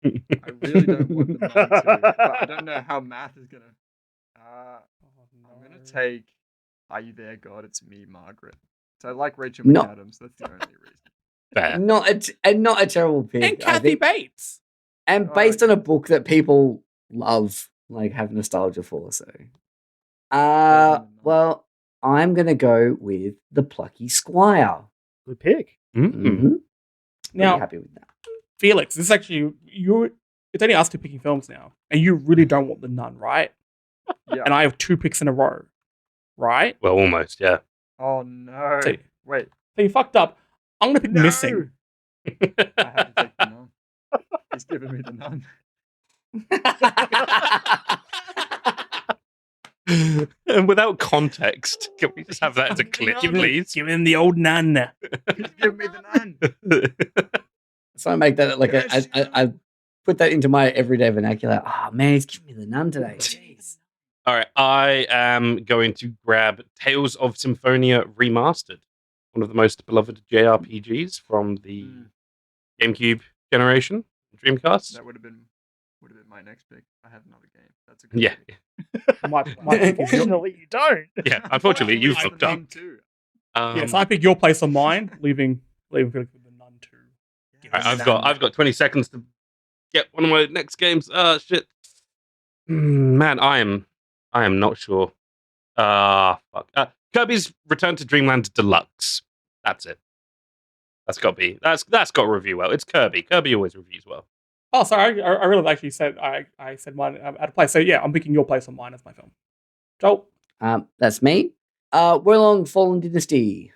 I really don't want the money to, but I don't know how math is gonna. I'm gonna take. Are you there, God? It's me, Margaret. So I like Rachel No. McAdams. That's the only reason. Fair. Not a terrible pick. And I Kathy think. Bates. And Oh, based on a book that people love, like have nostalgia for. So, well, I'm gonna go with The Plucky Squire. Good pick. Mm. Mm-hmm. Now, happy with that. Felix, this is actually it's only us two picking films now, and you really don't want The Nun, right? Yeah. And I have 2 picks in a row, right? Well, almost, yeah. Oh no! So- Wait, So you fucked up. I'm gonna pick No! Missing. I have to take the nun. He's giving me the nun. And without context, can we just have that as a clip, please? Give him the old Nun. He's giving me the nun. So I make that like Yes, I put that into my everyday vernacular. Oh man, he's giving me the nun today. Jeez. All right, I am going to grab Tales of Symphonia Remastered, one of the most beloved JRPGs from the GameCube generation, Dreamcast. That would have been my next pick. I have another game. That's a good Yeah, pick. My pick is your- Unfortunately, you don't. yeah. Unfortunately, you I have fucked the up. Nun too. yes, I pick your place on mine, leaving Felix with The Nun 2. All right, I've got 20 seconds to get one of my next games. Shit. Man, I am not sure. Fuck. Kirby's Return to Dreamland Deluxe. That's it. That's got to review well. It's Kirby. Kirby always reviews well. Oh, sorry. I really actually said I said mine out of place. So yeah, I'm picking your place on mine as my film. Joel. That's me. Warlong Fallen Dynasty.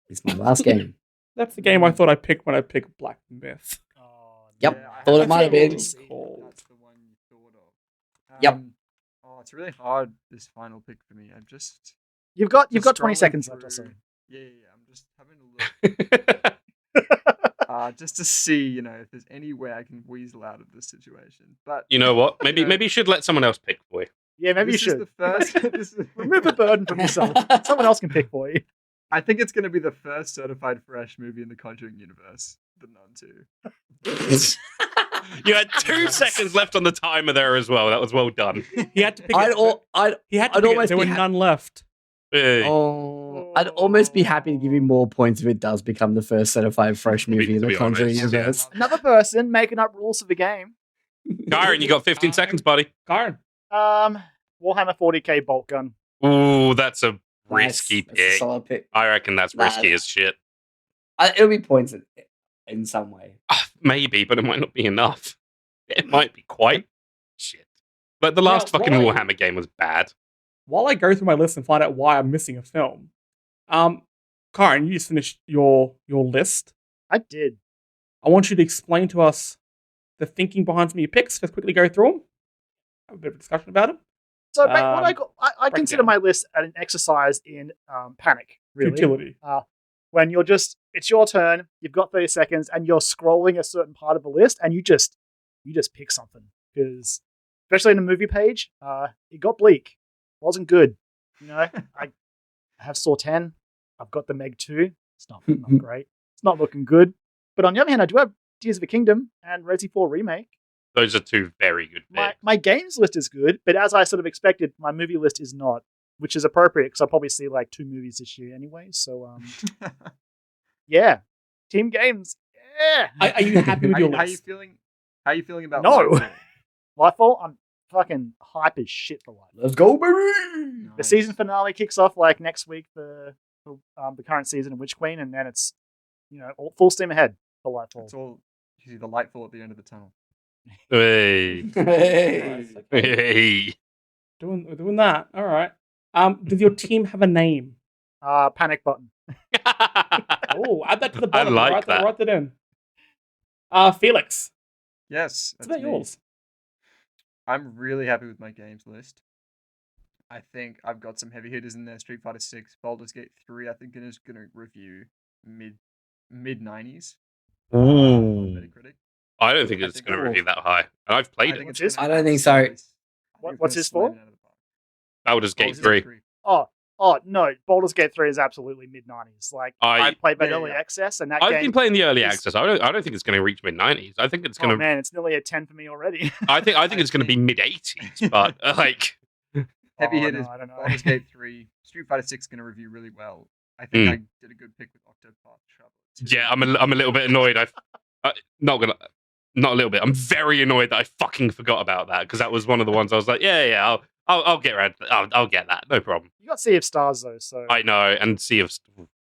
It's my last game. That's the game I thought I picked when I picked Black Myth. Oh, Yep. Yeah, I Thought it have might have been. to see Cool. That's the one you thought of. Yep. Oh, it's really hard, this final pick for me. I'm just You've got just 20 scrolling seconds left. through- Also, Yeah. I'm just having a look. just to see, if there's any way I can weasel out of this situation. But You know what? Maybe know- maybe you should let someone else pick for you. Yeah, maybe you this is should. the first. Remove the burden from yourself. Someone else can pick for you. I think it's going to be the first certified fresh movie in the Conjuring universe. The Nun 2. You had 2 seconds left on the timer there as well. That was well done. He had to pick I'd, it. al- I'd, He had to I'd pick it. almost There be were none left. Hey. I'd almost be happy to give you more points if it does become the first certified fresh movie in To the be Conjuring honest, universe. Another person making up rules for the game. Kyron, you got 15 seconds, buddy. Kyron. Warhammer 40k bolt gun. Ooh, that's a Nice. risky That's a pick. solid pick. I reckon that's Nah. risky as shit. It'll be points in some way. Maybe, but it might not be enough. It might be quite shit. Like the last Now, fucking why- Warhammer game was bad. While I go through my list and find out why I'm missing a film, Kyron, you just finished your list. I did. I want you to explain to us the thinking behind some of your picks. Just quickly go through them. Have a bit of a discussion about them. So mate, what I break consider down. my list an exercise in panic. Really, Futility. when it's your turn, you've got 30 seconds, and you're scrolling a certain part of the list, and you just pick something because, especially in the movie page, it got bleak. Wasn't good. I have Saw 10. I've got the Meg 2. It's not great. It's not looking good. But on the other hand, I do have Tears of the Kingdom and Resi 4 Remake. Those are 2 very good picks. My games list is good, but as I sort of expected, my movie list is not, which is appropriate because I'll probably see like 2 movies this year anyway. So, yeah, team games. Yeah, Are you happy with your How you list? feeling? How you feeling about No. Lightfall? Lightfall. I'm fucking hype as shit for Lightfall. Let's go, baby! The season finale kicks off like next week. The current season of Witch Queen, and then it's all full steam ahead for Lightfall. It's all you see the lightfall at the end of the tunnel. Hey. Hey. Hey. Doing that. All right. Does your team have a name? Panic button. Oh, add that to the bottom. like that. Write that in. Felix. Yes, What's that's about me. yours? I'm really happy with my games list. I think I've got some heavy hitters in there. Street Fighter 6, Baldur's Gate 3. I think is going to review mid 90s. Ooh. Metacritic. I don't think it's think going to it will. review that high. And I've played I think it. it's Which is- gonna I don't think so. absolutely- I think What's gonna his slam for? it out of the park. Baldur's Gate Baldur's 3. Oh no, Baldur's Gate 3 is absolutely mid 90s. Like I played that yeah, early yeah. access, and that I've game. been playing the early is- access. I don't think it's going to reach mid 90s. I think it's going Oh to. man, it's nearly a 10 for me already. I think it's going to be mid 80s. But like, Heavy Oh, hitters. no, I don't know. Baldur's Gate 3. Street Fighter 6 going to review really well. I think I did a good pick with Octopath Traveler. too. yeah, I'm a little bit annoyed. Not a little bit. I'm very annoyed that I fucking forgot about that because that was one of the ones I was like, yeah, I'll get around. I'll get that. No problem. You got Sea of Stars though, so I know, and see if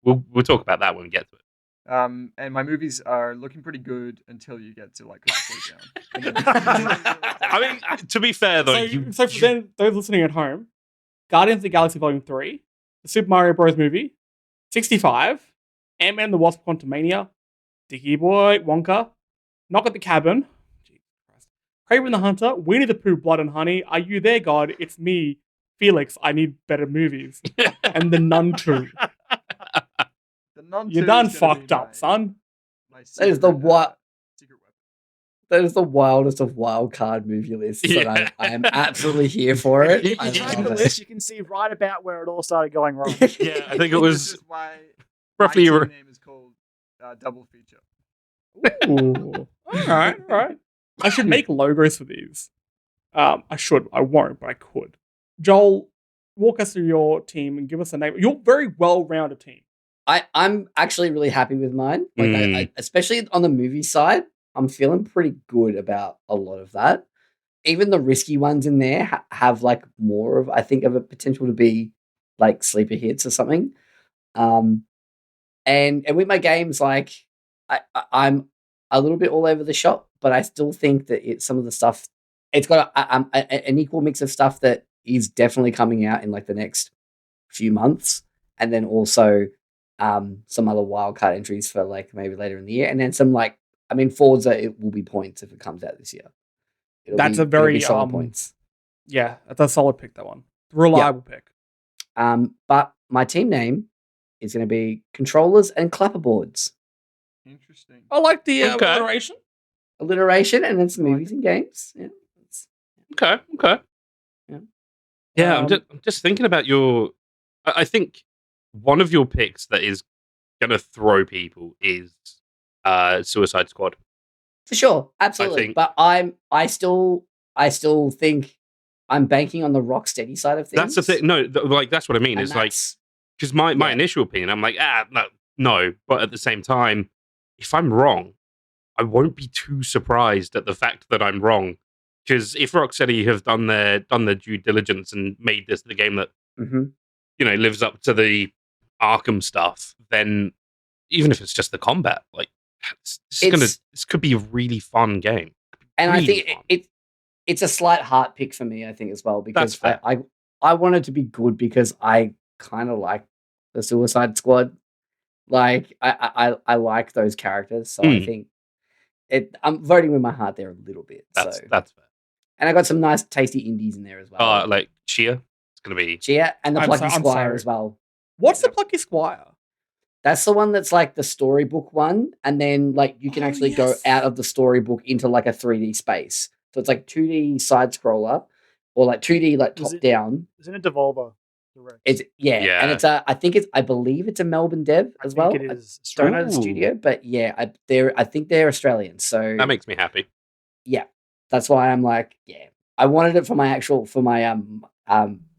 we'll talk about that when we get to it. And my movies are looking pretty good until you get to like Slow Down. I mean, to be fair though, So for then those listening at home, Guardians of the Galaxy Volume 3, the Super Mario Bros. Movie, 65, Ant-Man and the Wasp Quantumania, Dickie Boy, Wonka, Knock at the Cabin, Jesus Christ, Kraven the Hunter, Winnie the Pooh, Blood and Honey, Are You There, God? It's Me, Felix, I Need Better Movies, and The Nun 2. The Nun 2 You're is done gonna be fucked up, my- son. my That is the secret, secret weapon. That is the wildest of wild card movie lists, and Yeah. I am absolutely here for it. You- I if you track love the it. list, you can see right about where it all started going wrong. yeah, I think it This was is why roughly. my team name is called Double Feature. Ooh. All right. I should make logos for these. I should. I won't, but I could. Joel, walk us through your team and give us a name. You're a very well-rounded team. I'm actually really happy with mine. Like, Mm. I especially on the movie side, I'm feeling pretty good about a lot of that. Even the risky ones in there have like more of, I think, of a potential to be like sleeper hits or something. And with my games, like I'm a little bit all over the shop, but I still think that some of the stuff, it's got an equal mix of stuff that is definitely coming out in like the next few months, and then also some other wildcard entries for like maybe later in the year, and then some like, I mean, Forza, it will be points if it comes out this year. That's a it'll very, solid points. Yeah, that's a solid pick, that one. Reliable pick. But my team name is going to be controllers and clapperboards. Interesting. I like the Okay. alliteration. Alliteration and then some movies and games. Yeah. Okay. Yeah, I'm just thinking about your. I think one of your picks that is gonna throw people is Suicide Squad. For sure, absolutely. think- But I still think I'm banking on the Rocksteady side of things. That's the thing. No, like that's what I mean. And Is like that's- because my yeah. initial opinion, I'm like, no. But at the same time, if I'm wrong, I won't be too surprised at the fact that I'm wrong. Because if Rocksteady have done their due diligence and made this the game that Mhm. lives up to the Arkham stuff, then even if it's just the combat, like this could be a really fun game. And I Really think fun. it's a slight heart pick for me, I think, as well, because fair. I want it to be good because I kind of like the Suicide Squad. Like I like those characters, so I think I'm voting with my heart there a little bit. That's so fair. and I got some nice tasty indies in there as well. Like Chia, it's gonna be Chia and the I'm Plucky I'm Squire sorry. as well. What's the Plucky Squire? That's the one that's like the storybook one, and then like you can actually go yes. out of the storybook into like a 3D space. So it's like 2D side scroller, or like 2D like Was top it- down. Isn't it Devolver? Direct? It's Yeah. and it's I believe it's a Melbourne dev I as think well. it I is. don't know the Ooh. studio, but yeah, I think they're Australian. So that makes me happy. yeah, that's why I'm like, yeah, I wanted it for my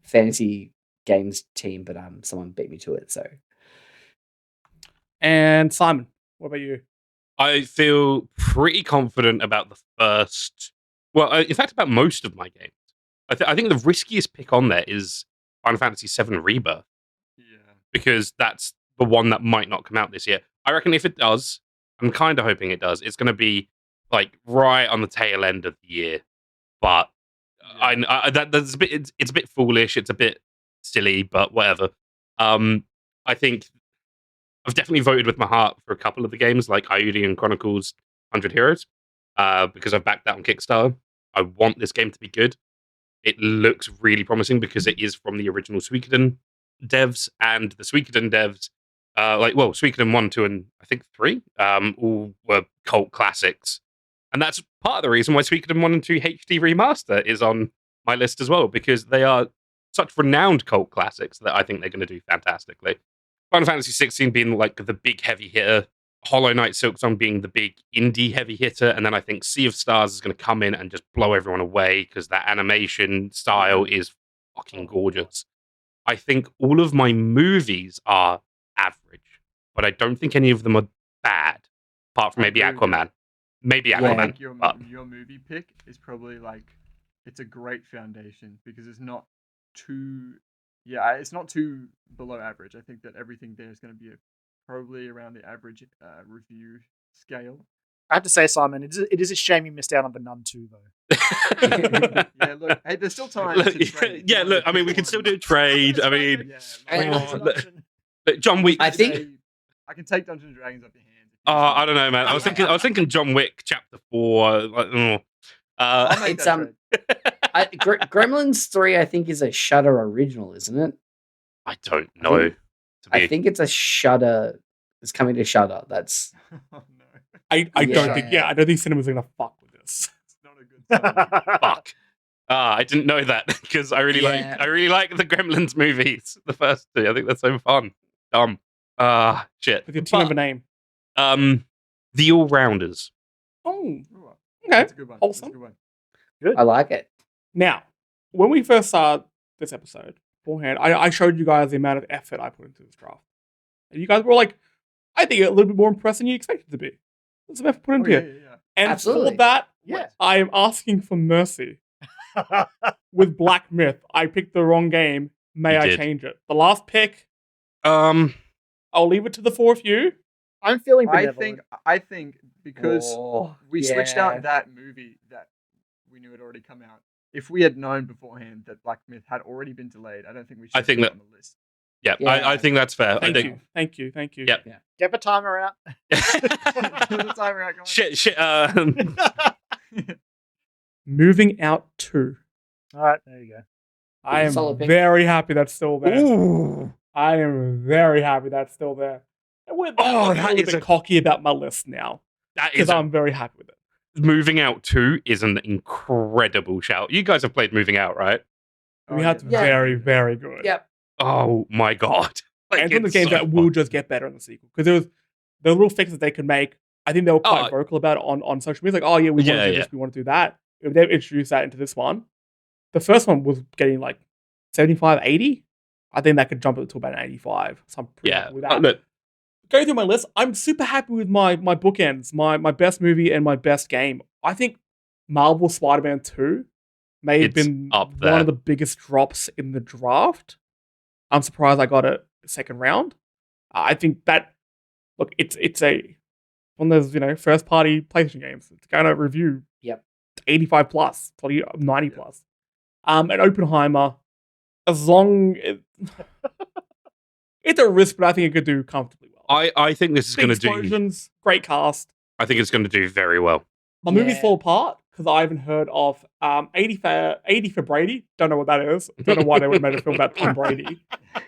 fantasy games team, but someone beat me to it. So And Simon, what about you? I feel pretty confident about the first. Well, in fact, about most of my games. I think the riskiest pick on there is Final Fantasy VII Rebirth, Yeah. because that's the one that might not come out this year. I reckon if it does, I'm kind of hoping it does. It's going to be like right on the tail end of the year, but that's a bit. It's a bit foolish. It's a bit silly, but whatever. I think I've definitely voted with my heart for a couple of the games, like Iudian Chronicles 100 Heroes, because I've backed that on Kickstarter. I want this game to be good. It looks really promising because it is from the original Suikoden devs, and the Suikoden devs, Suikoden 1, 2, and I think 3, all were cult classics. And that's part of the reason why Suikoden 1 and 2 HD Remaster is on my list as well, because they are such renowned cult classics that I think they're going to do fantastically. Final Fantasy 16 being like the big heavy hitter, Hollow Knight Silksong being the big indie heavy hitter, and then I think Sea of Stars is going to come in and just blow everyone away because that animation style is fucking gorgeous. I think all of my movies are average, but I don't think any of them are bad, apart from maybe I agree with Aquaman. Maybe Yeah. I Aquaman. think your movie pick is probably like it's a great foundation because it's not too it's not too below average. I think that everything there is going to be probably around the average review scale. I have to say, Simon, it is a shame you missed out on the Nun 2, though. Yeah, look, hey, there's still time Look, to trade. yeah, look, I mean, we can still do a trade. I mean, Yeah, And- look, John Wick. I think- I can take Dungeons and Dragons off your hands. I don't know, man. I was thinking John Wick Chapter 4. I'll make it's, that trade. Gremlins 3, I think, is a Shudder original, isn't it? I don't know. I think it's a Shudder. It's coming to Shudder. That's Oh, no. I Yeah. don't think cinema's gonna fuck with this. It's not a good sign. Fuck. I didn't know that because I really like the Gremlins movies. The first two. I think they're so fun. Shit. With your team member name. The All Rounders. Oh, Ooh, okay. That's a good one. That's a Wholesome. good one. I like it. Now, when we first started this episode beforehand, I showed you guys the amount of effort I put into this draft. And you guys were like, I think a little bit more impressed than you expected to be. There's some effort put into Oh, it. yeah. And Absolutely. for that, Yeah. I am asking for mercy. With Black Myth, I picked the wrong game. May You I did. change it? The last pick, Um, I'll leave it to the four of you. I'm feeling I benevolent. think because we switched out that movie that we knew had already come out. If we had known beforehand that Black Myth had already been delayed, I don't think we should I think put it that- on the list. yeah, Yeah. I think that's fair. I think. Thank you. Yep. Get the timer out. The timer out, guys. shit. Moving out two. All right, there you go. I am Solid pick. very happy that's still there. Ooh. I am very happy that's still there. I'm that a little is bit cocky about my list now that because is I'm very happy with it. Moving Out 2 is an incredible shout. You guys have played Moving Out, right? We had yeah. very, very good. Yep. Oh my god. And it's one of the games that will just get better in the sequel because there was the little fixes they could make. I think they were quite vocal about it on social media. Like, oh yeah, we want to do this, we want to do that. If they introduced that into this one, the first one was getting like 75, 80. I think that could jump it to about an 85. So I'm pretty happy with that. Going through my list, I'm super happy with my bookends, my best movie and my best game. I think Marvel Spider-Man 2 may have been one of the biggest drops in the draft. I'm surprised I got it second round. I think that, look, it's a one of those, first party PlayStation games. It's going to review 85 plus, 90 plus. And Oppenheimer, as long as it's a risk, but I think it could do comfortably well. I think this is going to do explosions, great cast. I think it's going to do very well. My movies fall apart because I haven't heard of 80 for Brady. Don't know what that is. Don't know why they would have made a film about Tom Brady.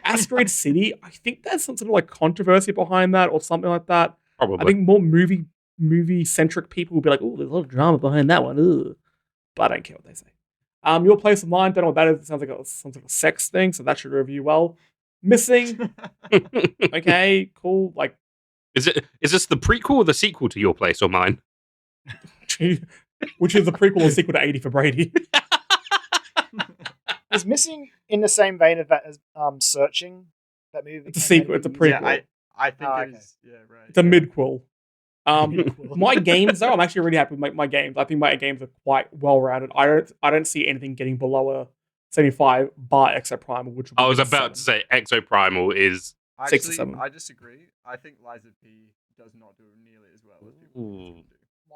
Asteroid City. I think there's some sort of like controversy behind that or something like that. Probably. I think more movie centric people will be like, oh, there's a lot of drama behind that one. Ugh. But I don't care what they say. Your Place of Mine. Don't know what that is. It sounds like a sex thing, so that should review well. Missing. Okay, cool. Like, is this the prequel or the sequel to Your Place or Mine? Which is the prequel or sequel to 80 for Brady. Is Missing in the same vein of that as Searching? That movie. It's a sequel. It's a prequel. Yeah, I think it is. Yeah, right. It's a midquel. My games though, I'm actually really happy with my games. I think my games are quite well rounded. I don't see anything getting below a 75 bar Exo Primal, which would be I was about to say Exo Primal is Actually, 6 or 7. I disagree. I think Liza P does not do nearly as well as people do.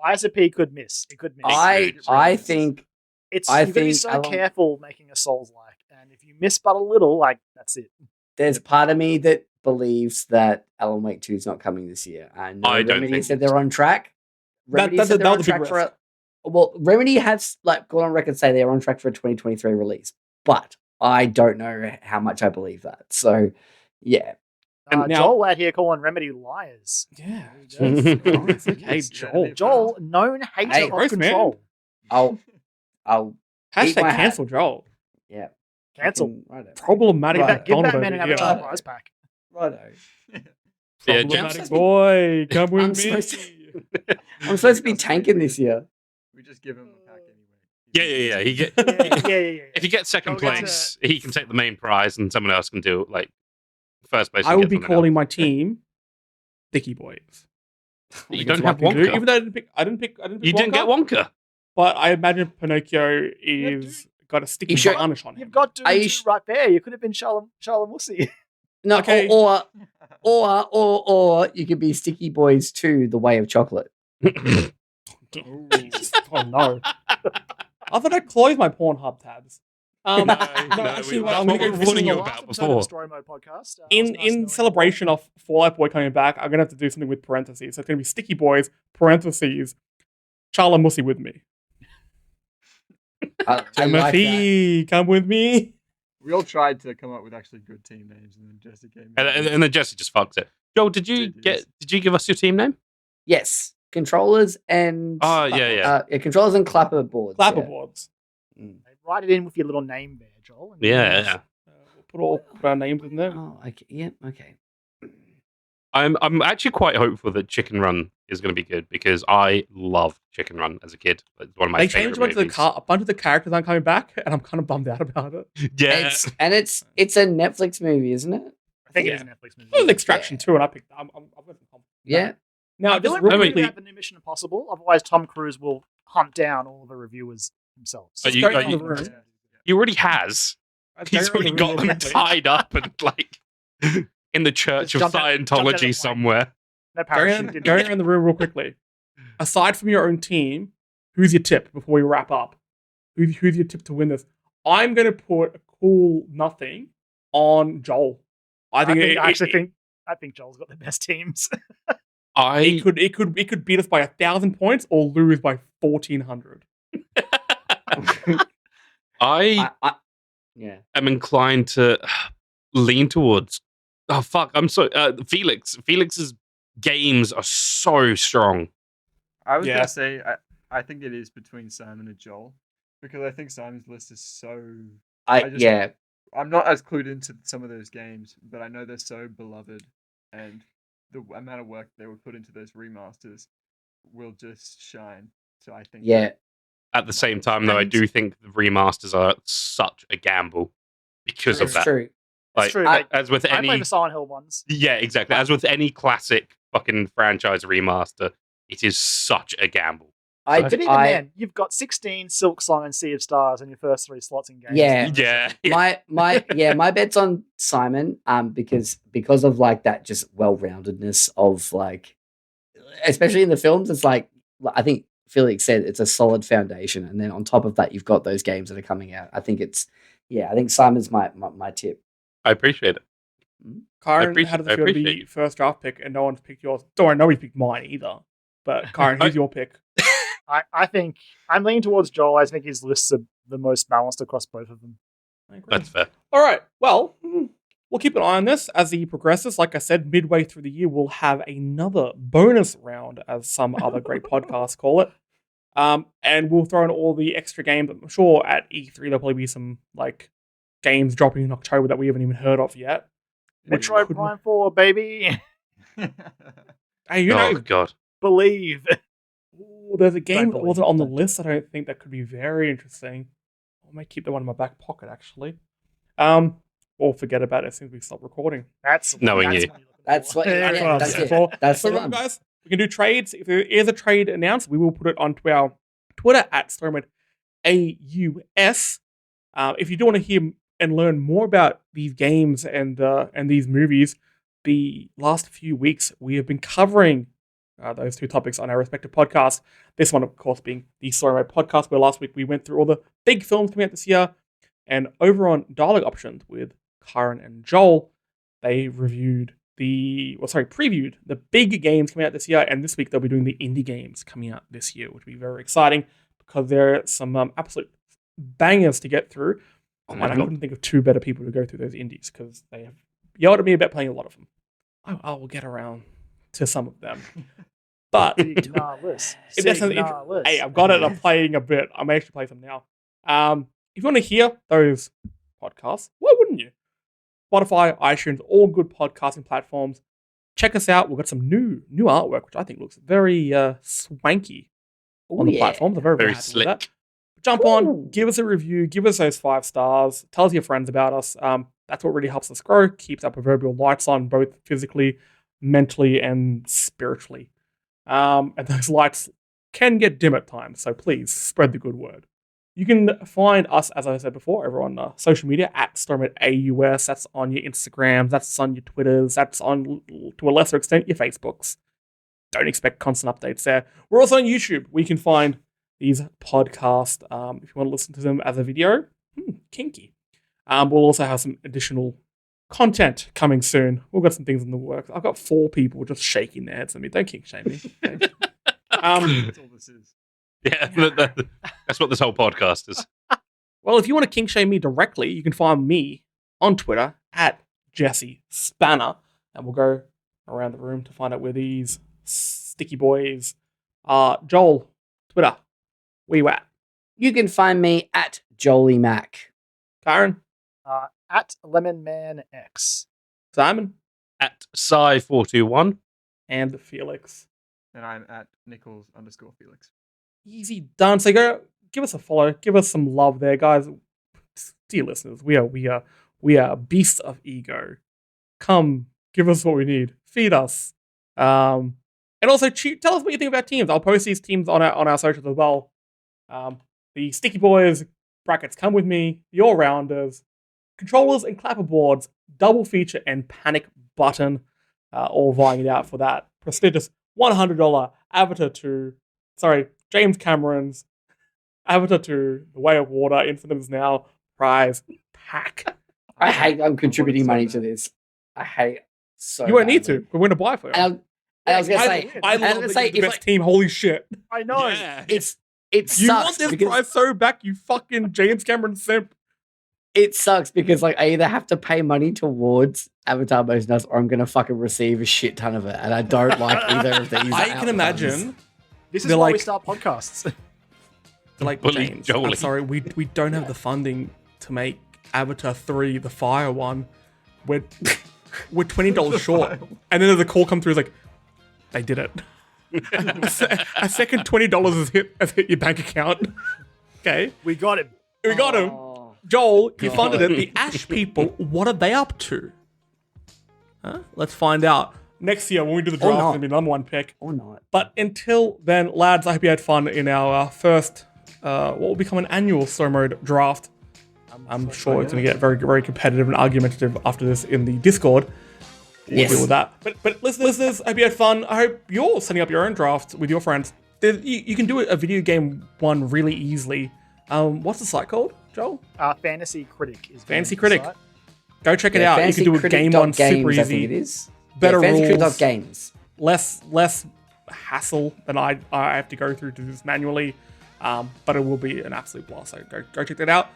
Liza P could miss. It could miss. I think you've got to be so careful making a Souls-like, and if you miss but a little, like that's it. There's part of me that believes that Alan Wake 2 is not coming this year. And Remedy said they're on track. Remedy said they're on track for Remedy has gone on record say they're on track for a 2023 release, but I don't know how much I believe that. So, yeah. And Joel out here calling Remedy liars. Yeah. Okay, Joel. Joel, known hater of Control. I'll hashtag cancel Joel. Yeah. Cancel. Problematic. Give that man an Avatar prize pack. Righto. Problematic boy, come with me. I'm supposed to be tanking this year. We just give him a pack anyway. Yeah. Yeah. If he gets second place, he can take the main prize, and someone else can do first place. I will be calling my team Sticky Boys. You don't have Wonka. Even though I didn't pick you Wonka, didn't get Wonka. But I imagine Pinocchio is got a sticky varnish on him. You've got two right there. You could have been Shalamusi. No, okay. or you could be Sticky Boys 2, The Way of Chocolate. Oh no! I thought I closed my Pornhub tabs. Actually, I'm going to go warning you about before. Story Mode podcast. In celebration of Fallout Boy coming back, I'm going to have to do something with parentheses. So it's going to be Sticky Boys, parentheses, Shalamusi with me. Timothy, come with me. We all tried to come up with actually good team names, and then Jesse came. And then Jesse just fucked it. Joel, did you give us your team name? Yes, controllers and controllers and clapperboards. Clapperboards. Yeah. Write it in with your little name there, Joel. Yeah. We'll put our names in there. Oh, okay. Yeah, okay. I'm actually quite hopeful that Chicken Run is going to be good because I love Chicken Run as a kid. It's one of my favorite movies. A bunch of the characters aren't coming back, and I'm kind of bummed out about it. Yeah, it's a Netflix movie, isn't it? I think it is a Netflix movie. It was Extraction 2, and I picked. I'm yeah. Now, just quickly, have a new Mission Impossible. Otherwise, Tom Cruise will hunt down all the reviewers themselves. He already has. He's already got them tied up and in the Church of Scientology somewhere. No going around the room real quickly. Aside from your own team, who's your tip before we wrap up? Who's your tip to win this? I'm going to put a cool nothing on Joel. I think Joel's got the best teams. It could beat us by 1,000 points or lose by 1,400. I am inclined to lean towards Oh fuck! I'm so Felix. Felix's games are so strong. I was Yeah. gonna say I think it is between Simon and Joel because I think Simon's list is so. Yeah. I'm not as clued into some of those games, but I know they're so beloved, and the amount of work they would put into those remasters will just shine. So I think. Yeah. At the same time, though, I And- do think the remasters are such a gamble because of It's that. true. Like, It's true. I- mate. as with I played any, the Silent Hill ones. yeah, exactly. As with any classic fucking franchise remaster, it is such a gamble. I, But even I then, you've got 16 Silk Song and Sea of Stars in your first 3 slots in games. Yeah. Yeah, my bet's on Simon because of like that just well-roundedness of like, especially in the films, it's like I think Felix said it's a solid foundation, and then on top of that you've got those games that are coming out. I think Simon's my tip. I appreciate it. Kyron, how does it feel to appreciate be you. first draft pick and no one's picked yours? Don't worry, nobody's picked mine either. But Kyron, who's your pick? I think I'm leaning towards Joel. I think his lists are the most balanced across both of them. I agree. That's fair. All right. Well, we'll keep an eye on this as the year progresses. Like I said, midway through the year, we'll have another bonus round, as some other great podcasts call it. And we'll throw in all the extra games. I'm sure at E3 there'll probably be some like games dropping in October that we haven't even heard of yet. Metroid Prime 4, baby. Hey, you Oh know, god. Believe. ooh, there's a game that believe wasn't it, on the don't list. I don't think that could be very interesting. I might keep that one in my back pocket actually. Or forget about it as soon as we stop recording. That's Knowing that's you. what you're looking That's for. what- Yeah, yeah, well, that's yeah. it. So, That's so the remember, one. guys, we can do trades. If there is a trade announced, we will put it onto our Twitter at Stormwood AUS. If you do want to hear and learn more about these games and these movies, the last few weeks we have been covering those two topics on our respective podcasts. This one, of course, being the Stormwood podcast, where last week we went through all the big films coming out this year. And over on Dialogue Options with Kyron and Joel, they previewed the big games coming out this year, and this week they'll be doing the indie games coming out this year, which will be very exciting because there are some absolute bangers to get through. Oh And my I god. couldn't think of two better people to go through those indies because they have yelled at me about playing a lot of them. I will get around to some of them. But Signalis. it doesn't- Signalis. hey, I've got it. I'm playing a bit. I may actually play some now. If you want to hear those podcasts, why wouldn't you? Spotify, iTunes, all good podcasting platforms. Check us out. We've got some new artwork, which I think looks very swanky on the platforms. I'm very, Very happy slick. with that. Jump on, give us a review, give us those 5 stars, tell us your friends about us. That's what really helps us grow, keeps our proverbial lights on, both physically, mentally, and spiritually. And those lights can get dim at times, so please spread the good word. You can find us, as I said before, over on social media at StormAus. That's on your Instagrams, that's on your Twitters, that's on, to a lesser extent, your Facebooks. Don't expect constant updates there. We're also on YouTube. We can find these podcasts if you want to listen to them as a video. Kinky. We'll also have some additional content coming soon. We've got some things in the works. I've got 4 people just shaking their heads at me. Don't kink shame me. Okay? That's all this is. Yeah, that's what this whole podcast is. Well, if you want to kink shame me directly, you can find me on Twitter at Jesse Spanner, and we'll go around the room to find out where these sticky boys are. Joel, Twitter, where you at? You can find me at Jolie Mac. Karen, At LemonManX. Simon, At Psy421. and Felix. And I'm at Nichols_Felix. Easy done. So go give us a follow, give us some love there, guys. Dear listeners, we are beasts of ego. Come, give us what we need. Feed us. And also tell us what you think about teams. I'll post these teams on our socials as well. The Sticky Boys brackets come with me, the all rounders, controllers and clapperboards, double feature and panic button, all vying it out for that prestigious $100 Avatar 2. Sorry, James Cameron's Avatar 2, The Way of Water, Infinite Now prize pack. I hate I'm contributing so money bad. to this. I hate so You won't need badly. to. We're going to buy for you. And I was gonna say, I and love gonna that say you're the if best team. Holy shit! I know. Yeah. it You sucks want this because prize so back, you fucking James Cameron simp. it sucks because like I either have to pay money towards Avatar merchandise or I'm gonna fucking receive a shit ton of it, and I don't like either of these. I can outcomes. imagine. This is They're why we like- start podcasts. They're like, Bully James, Jolie. I'm sorry, we don't have the funding to make Avatar 3, the fire one. We're $20 short. And then there's a call come through, it's like, they did it. A second $20 has hit your bank account. Okay, We got it. we got him. Oh, Joel, you funded it. The Ash people, what are they up to? Huh? Let's find out. Next year, when we do the draft, it's not. going to be the number one pick. or not. But until then, lads, I hope you had fun in our first, what will become an annual slow mode draft. I'm sure it's going to get very, very competitive and argumentative after this in the Discord. We'll Yes. deal with that. But listeners, I hope you had fun. I hope you're setting up your own draft with your friends. You can do a video game one really easily. What's the site called, Joel? Fantasy Critic is the Fantasy name of the Critic. site. Go check it out. You can do a game one super I think it easy. is. Better Fantasy rules. Critic Games. Less hassle than I have to go through to do this manually. But it will be an absolute blast. So go check that out.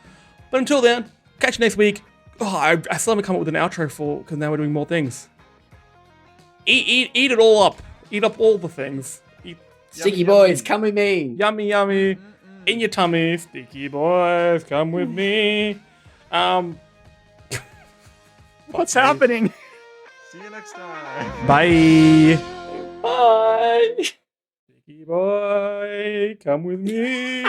But until then, catch you next week. Oh, I still haven't come up with an outro for because now we're doing more things. Eat it all up. Eat up all the things. Eat Sticky boys, come with me. yummy, yummy. In your tummy, sticky boys, come with me. What's happening? See you next time. Bye. Bye. Sticky boy, come with me.